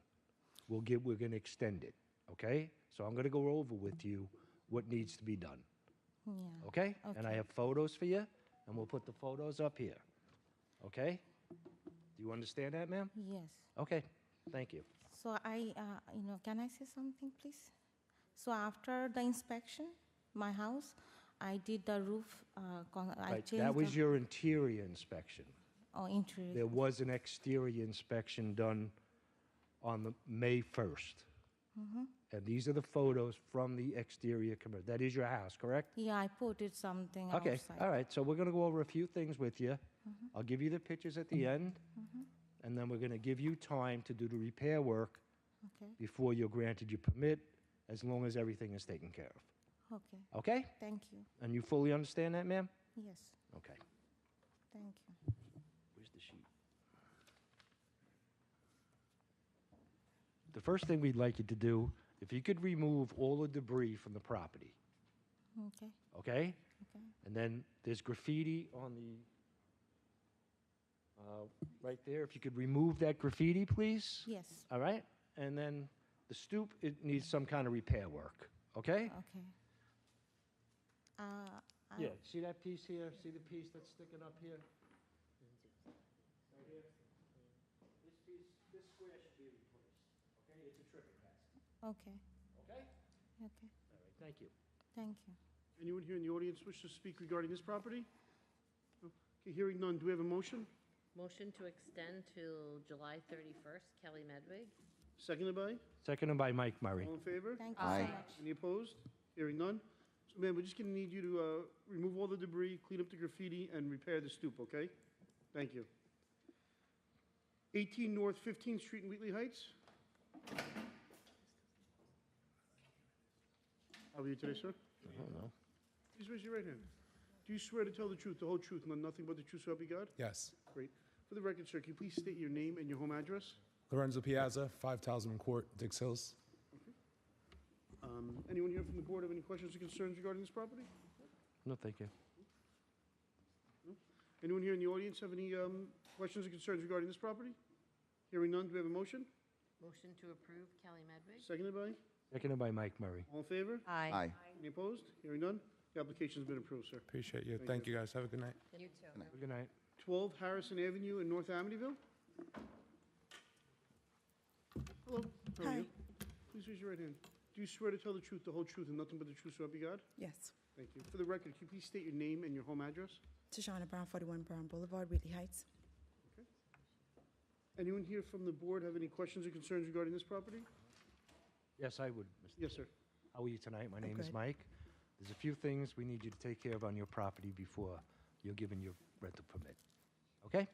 We're gonna extend it, okay? So I'm gonna go over with you what needs to be done, Yeah. okay? And I Okay. have photos for you, and we'll put the photos up here, okay? Do you understand that, ma'am? Yes. Okay, thank you. So can I say something, please? So after the inspection, my house, I did the roof, I Right, changed that was the your interior inspection. interior. There was an exterior inspection done on the May 1st. And these are the photos from the exterior commercial. That is your house, correct? Yeah, I put it something Okay, outside. all right, so we're gonna go over a few things with you. I'll give you the pictures at the end, and then we're gonna give you time to do the repair work Okay, before you're granted your permit, as long as everything is taken care of. okay. Okay? Thank you. And you fully understand that, ma'am? Yes, Okay. thank you. Where's the sheet? The first thing we'd like you to do, if you could remove all the debris from the property, Okay, okay? okay. And then there's graffiti on the, right there. If you could remove that graffiti, please? Yes, All right? And then the stoop, it needs some kind of repair work, okay? okay. Yeah, see that piece here? See the piece that's sticking up here? Right here? This piece, this square should be replaced, okay? It's a tripping hazard, Okay, okay? okay. All right, thank you. Thank you. Anyone here in the audience wish to speak regarding this property? No? Okay, hearing none, do we have a motion? Motion to extend till July 31st, Kelly Medwig. Seconded by? Seconded by Mike Murray. All in favor? Thank you Aye. so much. Any opposed? Hearing none? So, ma'am, we're just gonna need you to remove all the debris, clean up the graffiti, and repair the stoop, okay? Thank you. 18 North 15th Street in Wheatley Heights. How are you today, sir? I don't know. Please raise your right hand. Do you swear to tell the truth, the whole truth, and nothing but the truth, so help you God? Yes. Great. For the record, sir, can you please state your name and your home address? Lorenzo Piazza, 5 Talisman Court, Dix Hills. Anyone here from the board have any questions or concerns regarding this property? No, thank you. Anyone here in the audience have any questions or concerns regarding this property? Hearing none, do we have a motion? Motion to approve Kelly Medwig? Seconded by? Seconded by Mike Murray. All in favor? Aye. Any opposed? Hearing none, the application's been approved, sir. Appreciate you. Thank you, guys. Have a good night. You too. Good night. 12 Harrison Avenue in North Amityville? Hello, how are you? Please raise your right hand. Do you swear to tell the truth, the whole truth, and nothing but the truth, so help you God? Yes. Thank you. For the record, can you please state your name and your home address? Tashana Brown, 41 Brown Boulevard, Wheatley Heights. Anyone here from the board have any questions or concerns regarding this property? Yes, I would, Mr. Yes, sir. How are you tonight? My name is good. Mike. There's a few things we need you to take care of on your property before you're given your rental permit. Okay?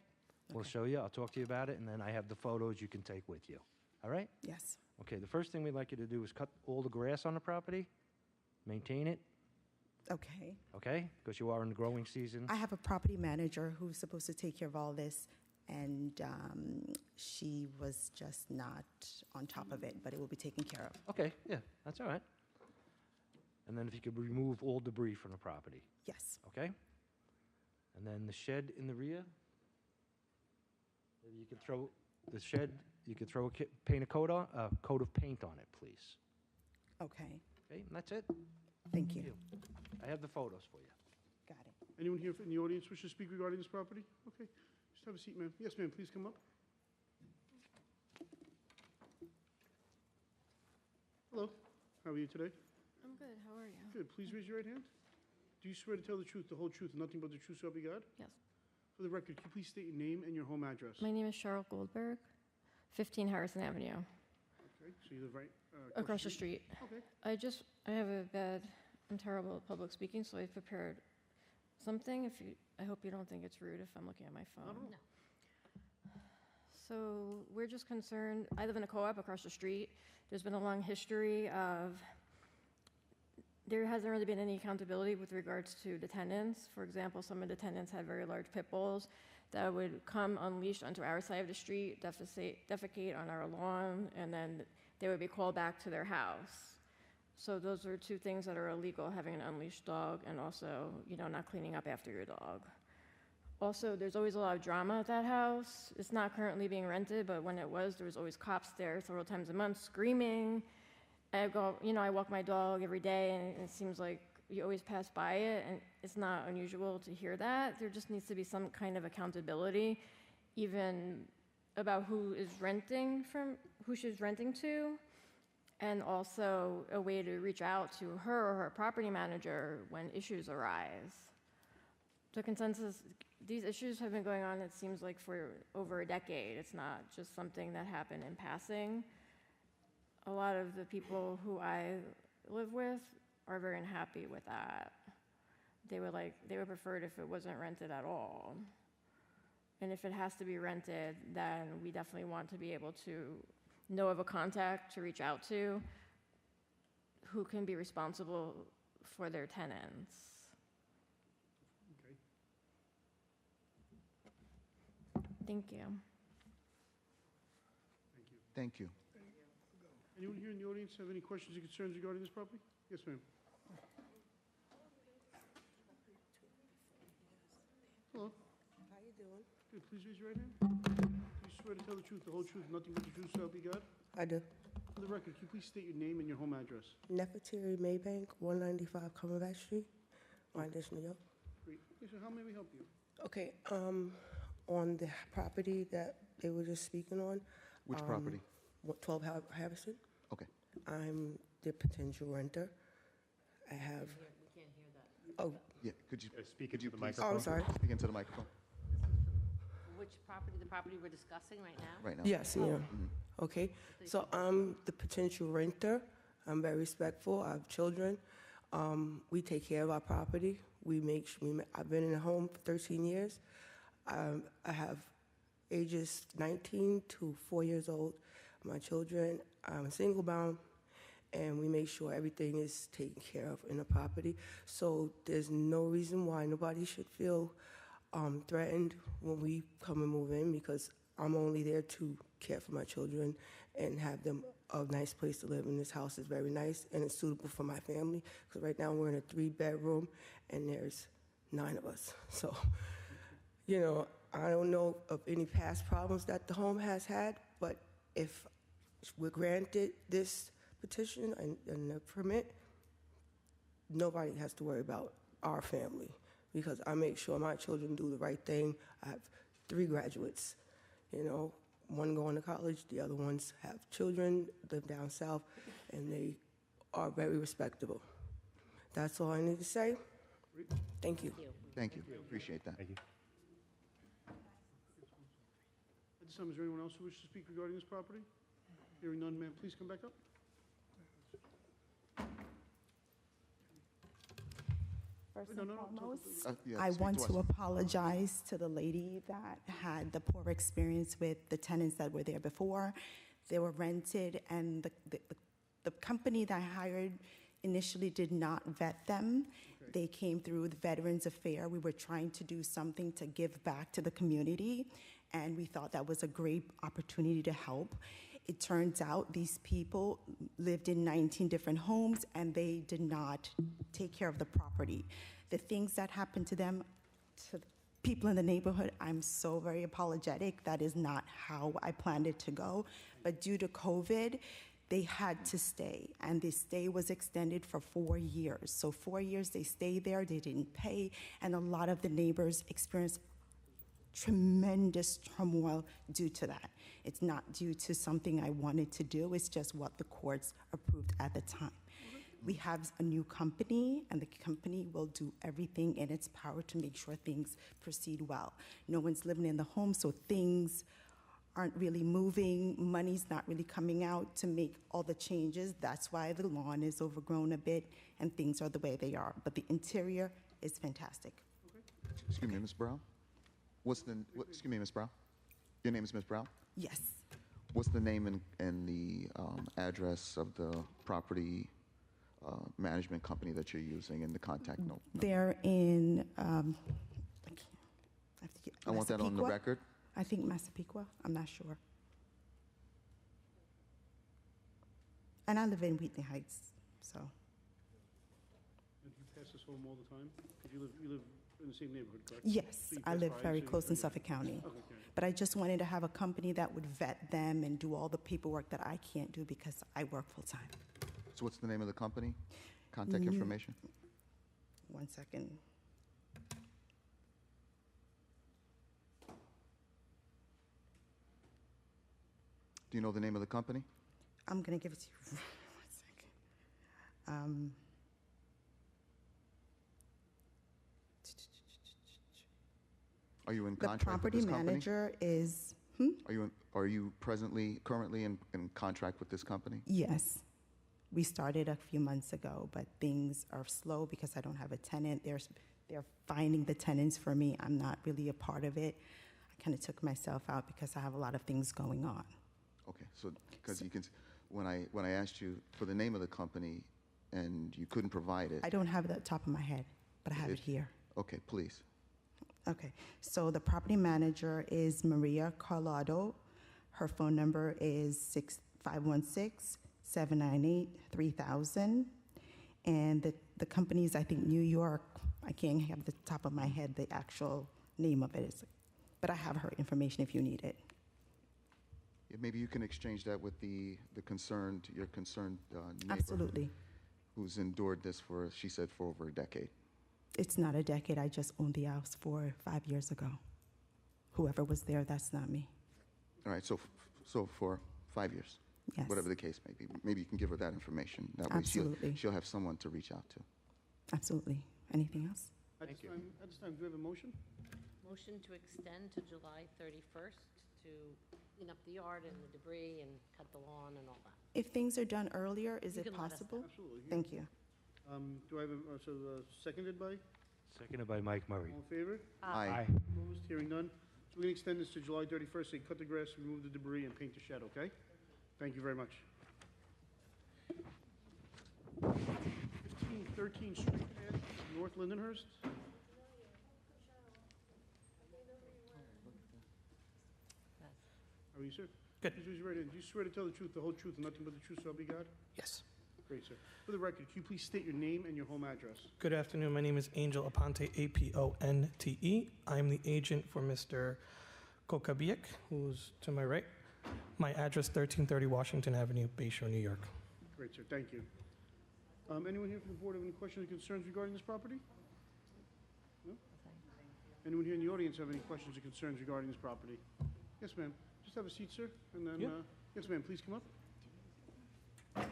We'll show you, I'll talk to you about it, and then I have the photos you can take with you. All right? Yes. Okay, the first thing we'd like you to do is cut all the grass on the property, maintain it, Okay. okay? Because you are in the growing season. I have a property manager who's supposed to take care of all this, and she was just not on top of it, but it will be taken care of. Okay, yeah, that's all right. And then if you could remove all debris from the property, Yes. okay? And then the shed in the rear, maybe you could throw the shed, you could throw paint a coat of paint on it, please. Okay. Okay, and that's it. Thank you. I have the photos for you. Got it. Anyone here in the audience wish to speak regarding this property? Okay, just have a seat, ma'am. Yes, ma'am, please come up. Hello, how are you today? I'm good. How are you? Good, please raise your right hand. Do you swear to tell the truth, the whole truth, and nothing but the truth, so help you God? Yes. For the record, can you please state your name and your home address? My name is Cheryl Goldberg, 15 Harrison Avenue, Okay, so you live right across the street. Okay. I have I'm terrible at public speaking, so I've prepared something. I hope you don't think it's rude if I'm looking at my phone. Not at all. No. So we're just concerned, I live in a co-op across the street. There's been a long history of, there hasn't really been any accountability with regards to the tenants. For example, some of the tenants had very large pit bulls that would come unleashed onto our side of the street, defecate on our lawn, and then they would be called back to their house. So those are two things that are illegal, having an unleashed dog and also, not cleaning up after your dog. Also, there's always a lot of drama at that house. It's not currently being rented, but when it was, there was always cops there several times a month screaming. I walk my dog every day, and it seems like you always pass by it, and it's not unusual to hear that. There just needs to be some kind of accountability, even about who she's renting to, and also a way to reach out to her or her property manager when issues arise. The consensus, these issues have been going on, it seems like, for over a decade. It's not just something that happened in passing. A lot of the people who I live with are very unhappy with that. They would prefer it if it wasn't rented at all. And if it has to be rented, then we definitely want to be able to know of a contact to reach out to who can be responsible for their tenants. Okay. Thank you. Thank you. Thank you. Anyone here in the audience have any questions or concerns regarding this property? Yes, ma'am. Hello. How you doing? Good, please raise your right hand. Do you swear to tell the truth, the whole truth, nothing but the truth, so help you God? I do. For the record, can you please state your name and your home address? Nefertiti Maybank, 195 Cumberbatch Street, Wyandotte, New York. Great. Yes, sir, how may we help you? Okay, on the property that they were just speaking on. Which property? 12 Harrison. Okay. I'm the potential renter. I have, We can't hear that. oh, Yeah, could you Speak could into you the please microphone. oh, I'm sorry. speak into the microphone Which property, the property we're discussing right now? right now? Yes, ma'am. Okay, so I'm the potential renter. I'm very respectful. I have children. We take care of our property. I've been in a home for 13 years. I have ages 19 to 4 years old. My children, I'm a single mom, and we make sure everything is taken care of in the property. So there's no reason why nobody should feel threatened when we come and move in, because I'm only there to care for my children and have them a nice place to live. And this house is very nice, and it's suitable for my family, because right now we're in a 3-bedroom, and there's 9 of us. So, You know, I don't know of any past problems that the home has had, but if we're granted this petition and the permit, nobody has to worry about our family because I make sure my children do the right thing. I have 3 graduates, you know, one going to college, the other ones have children, live down south, and they are very respectable. That's all I need to say. Thank you. Thank you. Appreciate that. Thank you. At this time, is there anyone else who wishes to speak regarding this property? Hearing none, ma'am, please come back up. First No, and no, no, foremost, yeah, I speak want to to us. apologize to the lady that had the poor experience with the tenants that were there before. They were rented, and the company that I hired initially did not vet them. They came through the Veterans Affair. We were trying to do something to give back to the community, and we thought that was a great opportunity to help. It turns out these people lived in 19 different homes, and they did not take care of the property. The things that happened to them, to the people in the neighborhood, I'm so very apologetic. That is not how I planned it to go. But due to COVID, they had to stay, and the stay was extended for 4 years. So 4 years they stayed there, they didn't pay, and a lot of the neighbors experienced tremendous turmoil due to that. It's not due to something I wanted to do, it's just what the courts approved at the time. We have a new company, and the company will do everything in its power to make sure things proceed well. No one's living in the home, so things aren't really moving, money's not really coming out to make all the changes. That's why the lawn is overgrown a bit, and things are the way they are. But the interior is fantastic. Excuse me, Ms. Brown? Excuse me, Ms. Brown? Your name is Ms. Brown? Yes. What's the name and the address of the property management company that you're using and the contact note? They're in, I want that on the Massapequa? record. I think Massapequa, I'm not sure. And I live in Wheatley Heights, so. And you pass this home all the time? 'Cause you live in the same neighborhood, correct? Yes, So you I pass live by, very so you- close in okay. Suffolk County. Okay. But I just wanted to have a company that would vet them and do all the paperwork that I can't do because I work full-time. So what's the name of the company? Contact Mm. information? 1 second. Do you know the name of the company? I'm gonna give it to you. 1 second. Are you in The contract with property this company? manager is, Are you currently in contract with this company? yes. We started a few months ago, but things are slow because I don't have a tenant. They're finding the tenants for me. I'm not really a part of it. I kind of took myself out because I have a lot of things going on. Okay, so because you can, when I asked you for the name of the company and you couldn't provide it. I don't have it at the top of my head, but I have it here. Okay, please. Okay, so the property manager is Maria Carlado. Her phone number is 516-798-3000. And the company is, I think, New York. I can't have the top of my head the actual name of it, but I have her information if you need it. Yeah, maybe you can exchange that with your concerned neighbor. Absolutely. Who's endured this for, she said, for over a decade. It's not a decade. I just owned the house 5 years ago. Whoever was there, that's not me. All right, so for 5 years. Yes. Whatever the case may be. Maybe you can give her that information. That way Absolutely. she'll have someone to reach out to. Absolutely. Anything else? At this time, do we have a motion? Motion to extend to July 31st to clean up the yard and the debris and cut the lawn and all that. If things are done earlier, is You it can let us possible? know. Absolutely. Thank you. Do I have seconded by? Seconded by Mike Murray. All in favor? Aye. Opposed? Hearing none. So we're going to extend this to July 31st, so you cut the grass, remove the debris, and paint the shed, okay? Thank you very much. 1513 Street Ed, North Lindenhurst. How are you, sir? Good. Do you swear to tell the truth, the whole truth, and nothing but the truth, so help you God? Yes. Great, sir. For the record, can you please state your name and your home address? Good afternoon. My name is Angel Aponte, Aponte. I'm the agent for Mr. Kokabiek, who's to my right. My address, 1330 Washington Avenue, Bayshore, New York. Great, sir. Thank you. Anyone here from the board have any questions or concerns regarding this property? No? Anyone here in the audience have any questions or concerns regarding this property? Yes, ma'am. Just have a seat, sir, and then, Yeah. Yes, ma'am, please come up. Sorry.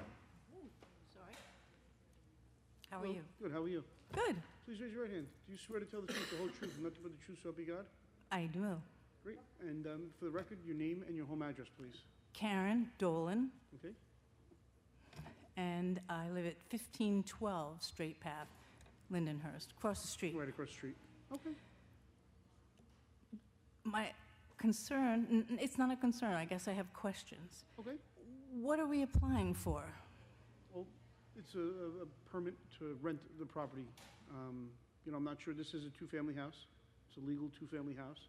How are Hello. you? Good, how are you? Good. Please raise your right hand. Do you swear to tell the truth, the whole truth, and nothing but the truth, so help you God? I do. Great. And for the record, your name and your home address, please. Karen Dolan, Okay? and I live at 1512 Straight Path, Lindenhurst, across the street. Right across the street. Okay. My concern, it's not a concern, I guess I have questions. Okay. What are we applying for? Well, it's a permit to rent the property. You know, I'm not sure, this is a two-family house. It's a legal two-family house.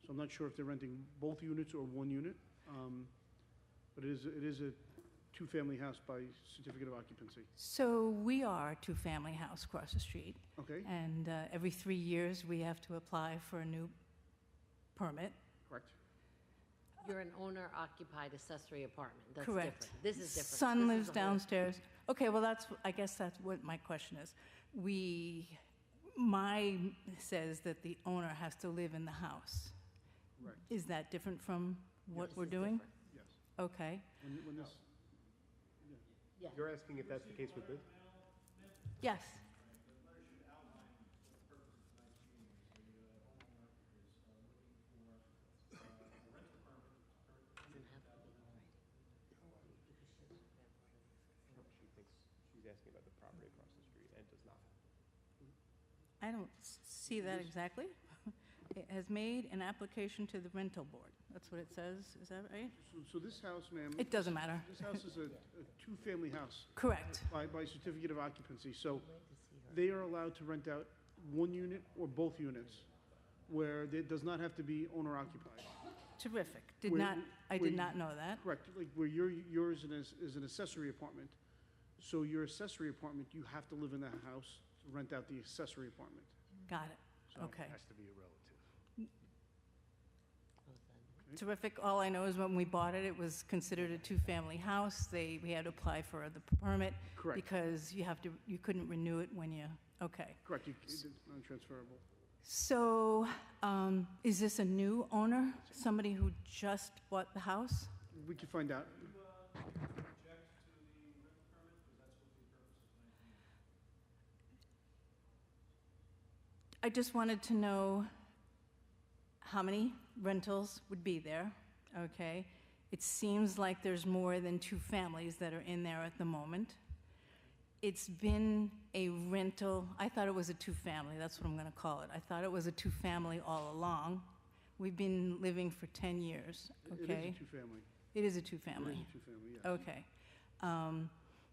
So I'm not sure if they're renting both units or one unit. But it is a two-family house by certificate of occupancy. So we are a two-family house across the street. Okay? And every 3 years, we have to apply for a new permit. Correct. You're an owner-occupied accessory apartment. That's Correct. different. This is different. Son This is lives a whole- downstairs. Okay, well, I guess that's what my question is. My says that the owner has to live in the house. Right. Is that different from what This we're is doing? different. Yes. Okay, When this, Yeah. You're asking if that's the case with this? yes. She thinks she's asking about the property across the street and does not. I don't see that exactly. It has made an application to the rental board. That's what it says, is that right? so this house, ma'am. It doesn't matter. This house is a two-family house Correct. by certificate of occupancy. So they are allowed to rent out one unit or both units, where it does not have to be owner-occupied. Terrific. Where- I where did not know that. Correct, like where yours is an accessory apartment. So your accessory apartment, you have to live in that house to rent out the accessory apartment. Got it. So- Okay. Has to be a relative. Terrific. All I know is when we bought it, it was considered a two-family house. We had to apply for the permit. Correct. Because you couldn't renew it when you, okay. Correct, it's non-transferable. So, is this a new owner? Somebody who just bought the house? We can find out. I just wanted to know how many rentals would be there, okay? It seems like there's more than two families that are in there at the moment. It's been a rental, I thought it was a two-family, that's what I'm gonna call it. I thought it was a two-family all along. We've been living for 10 years, okay? It is a two-family. It is a It two-family. is a two-family, yes. Okay.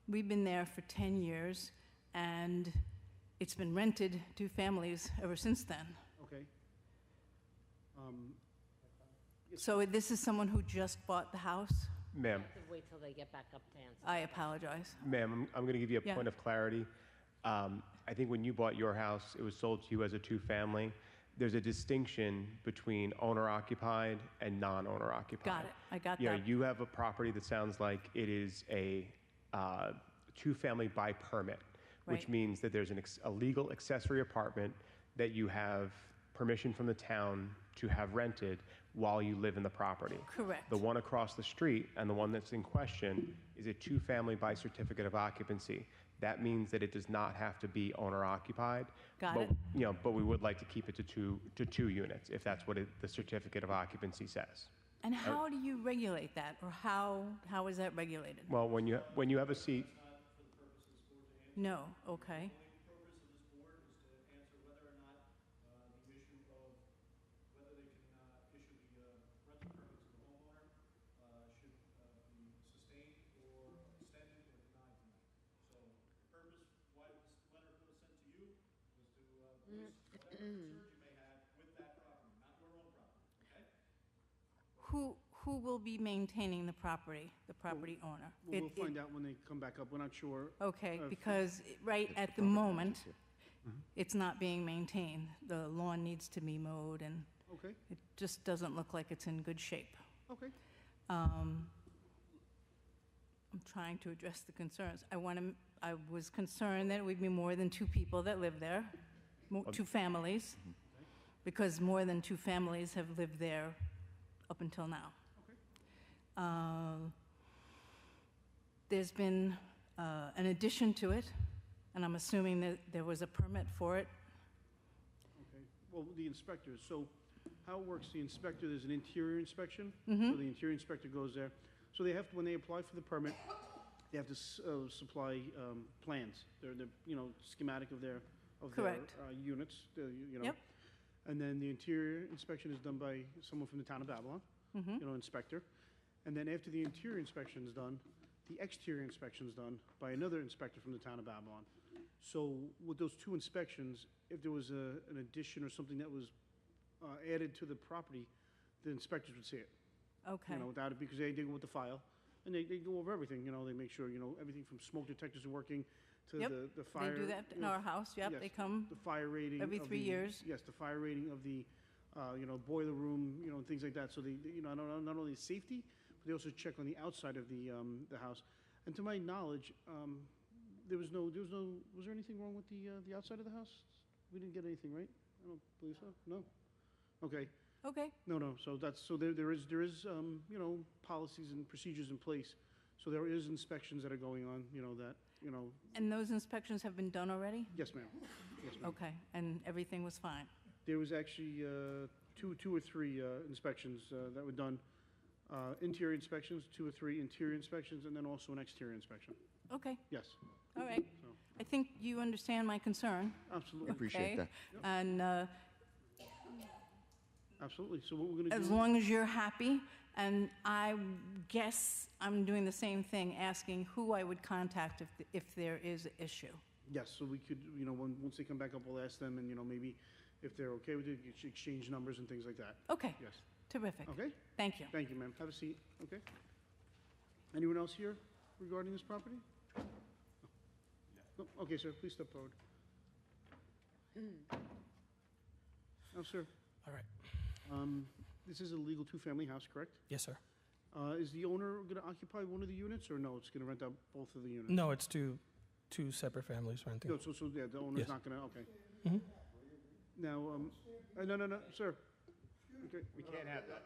We've been there for 10 years, and it's been rented to families ever since then. Okay. Yes, So this is someone who just bought the house? Ma'am, Have to wait till they get back up to answer. I apologize. ma'am, I'm going to give you a Yeah. point of clarity. I think when you bought your house, it was sold to you as a two-family. There's a distinction between owner-occupied and non-owner occupied. Got it. I got You know, that. you have a property that sounds like it is a two-family by permit, which Right. means that there's a legal accessory apartment that you have permission from the town to have rented while you live in the property. Correct. The one across the street and the one that's in question is a two-family by certificate of occupancy. That means that it does not have to be owner-occupied. Got but, it. You know, but we would like to keep it to two units, if that's what the certificate of occupancy says. And how do you regulate that, or how is that regulated? Well, when you have a seat, No, okay. who will be maintaining the property owner? Well, we'll find out when they come back up. We're not sure. Okay, if- because right at the moment, it's not being maintained. The lawn needs to be mowed, and Okay, it just doesn't look like it's in good shape. okay. I'm trying to address the concerns. I was concerned that it would be more than two people that live there, two families, because more than two families have lived there up until now. There's been an addition to it, and I'm assuming that there was a permit for it. Okay, well, the inspectors, so how it works, the inspector, there's an interior inspection. Mhm. So the interior inspector goes there. So they have, when they apply for the permit, they have to supply plans. They're, schematic of their Correct. Units, Yep. And then the interior inspection is done by someone from the town of Babylon, Mhm. Inspector. And then after the interior inspection is done, the exterior inspection is done by another inspector from the town of Babylon. So with those two inspections, if there was an addition or something that was added to the property, the inspectors would see it. Okay. Without it, because they go with the file, and they go over everything, they make sure, everything from smoke detectors are working to Yep, the fire. They do that in our house, yep, yes, they come the fire rating. every of 3 the- years. Yes, the fire rating of the, boiler room, and things like that. So not only safety, but they also check on the outside of the house. And to my knowledge, was there anything wrong with the outside of the house? We didn't get anything, right? I don't believe so. No? Okay. Okay. No, so there is, policies and procedures in place. So there is inspections that are going on, And those inspections have been done already? yes, ma'am. Yes, ma'am. Okay, and everything was fine? There was actually two or three inspections that were done. Interior inspections, 2 or 3 interior inspections, and then also an exterior inspection. Okay, Yes, all right. so, I think you understand my concern. absolutely. Appreciate okay? that. And Absolutely. So what we're going to do. as long as you're happy, and I guess I'm doing the same thing, asking who I would contact if there is an issue. Yes, so we could, once they come back up, we'll ask them, and, maybe if they're okay with it, you should exchange numbers and things like that. Okay, Yes. terrific. Okay? Thank you. Thank you, ma'am. Have a seat, okay? Anyone else here regarding this property? No? Okay, sir, please step forward. No, sir. All right. This is a legal two-family house, correct? Yes, sir. Is the owner going to occupy one of the units, or no, it's going to rent out both of the units? No, it's two separate families renting. No, so, yeah, the owner's Yes. not going to, okay. Mhm. Now, no, sir. Okay, We can't have that.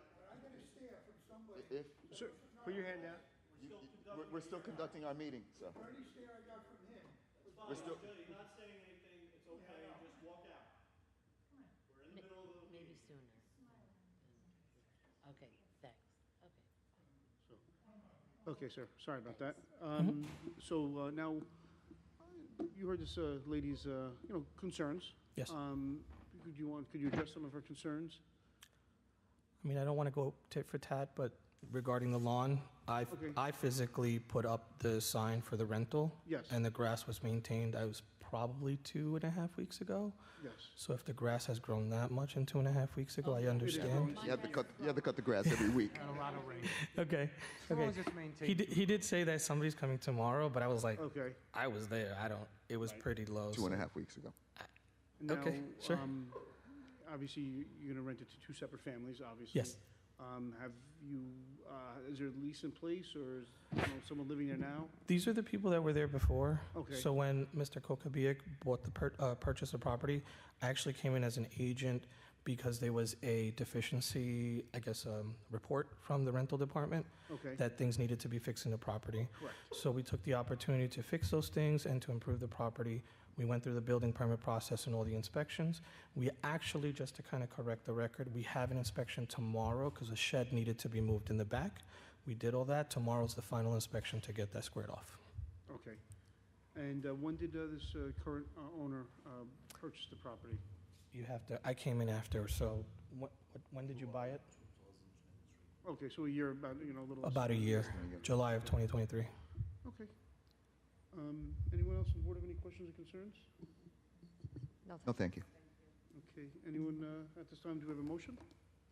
If, sir, Put your hand down. we're still conducting our meeting, so. We're still, You're not saying anything, it's okay, just walk out. We're in the middle of the Maybe sooner. Okay, thanks. Okay. okay, sir, sorry about that. So now, you heard this lady's, concerns. Yes. Could you address some of her concerns? I mean, I don't want to go tit for tat, but regarding the lawn, Okay. I physically put up the sign for the rental. Yes. And the grass was maintained, I was probably 2.5 weeks ago. Yes. So if the grass has grown that much in 2.5 weeks ago, I understand. you have to cut the grass every week. Got a lot of rain. Okay, As long okay. as it's maintained. He did say that somebody's coming tomorrow, but I was like, Okay. I was there, it was pretty low. so- 2.5 weeks ago. Now, Okay, sure. Obviously, you're going to rent it to 2 separate families, obviously. Yes. Have you, is there a lease in place, or is someone living there now? These are the people that were there before. Okay. So when Mr. Kokabiak bought the purchased the property, I actually came in as an agent because there was a deficiency, I guess, report from the rental department Okay. that things needed to be fixed in the property. Correct. So we took the opportunity to fix those things and to improve the property. We went through the building permit process and all the inspections. We actually, just to kind of correct the record, we have an inspection tomorrow because a shed needed to be moved in the back. We did all that. Tomorrow's the final inspection to get that squared off. Okay. And when did this current owner purchase the property? You have to, I came in after, so when did you buy it? Okay, so a year, about, a little. less About a than year, July of 2023. Okay. Anyone else on the board have any questions or concerns? No, thank you. Okay, anyone at this time, do we have a motion?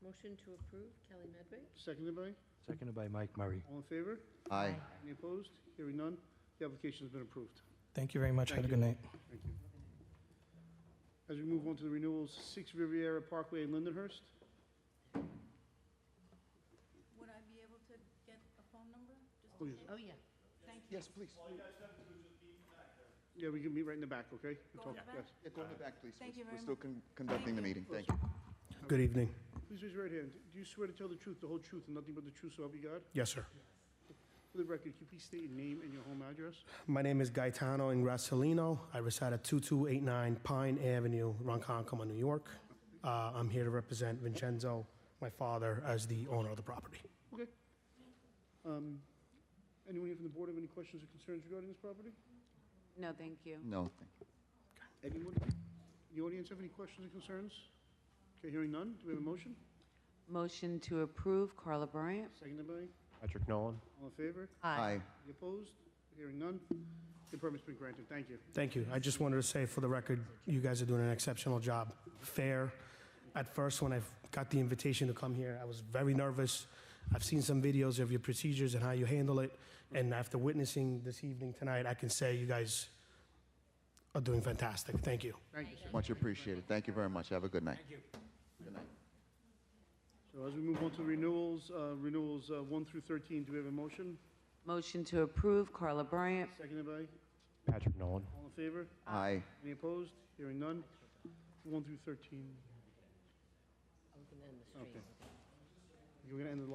Motion to approve, Kelly Medway. Seconded by? Seconded by Mike Murray. All in favor? Aye. Any opposed? Hearing none, the application has been approved. Thank you very much. Have a Thank good night. Thank you. As we move on to the renewals, 6 Riviera Parkway in Lindenhurst. Would I be able to get a phone number? Oh, yes. Oh, yeah. Thank you. Yes, please. Yeah, we can meet right in the back, okay? We'll Go in talk- the back? yes. Yeah, go in the back, please. Thank you We're very still conducting the meeting. Thank you. Good evening. Please raise your right hand. Do you swear to tell the truth, the whole truth, and nothing but the truth, so help you God? Yes, sir. For the record, can you please state your name and your home address? My name is Gaetano Ingrassalino. I reside at 2289 Pine Avenue, Ronkonkoma, New York. I'm here to represent Vincenzo, my father, as the owner of the property. Okay. Anyone here from the board have any questions or concerns regarding this property? No, thank you. No, thank you. Anyone in the audience have any questions or concerns? Okay, hearing none, do we have a motion? Motion to approve, Carla Bryant. Seconded by? Patrick Nolan. All in favor? Aye. Any opposed? Hearing none, the permit's been granted. Thank you. Thank you. I just wanted to say for the record, you guys are doing an exceptional job. Fair. At first, when I got the invitation to come here, I was very nervous. I've seen some videos of your procedures and how you handle it. And after witnessing this evening tonight, I can say you guys are doing fantastic. Thank you. Thank you, sir. Much appreciated. Thank you very much. Have a good night. Good night. So as we move on to renewals, 1 through 13, do we have a motion? Motion to approve, Carla Bryant. Seconded by? Patrick Nolan. All in favor? Aye. Any opposed? Hearing none, 1 through 13. I was going to end the stream. Okay. You're going to end the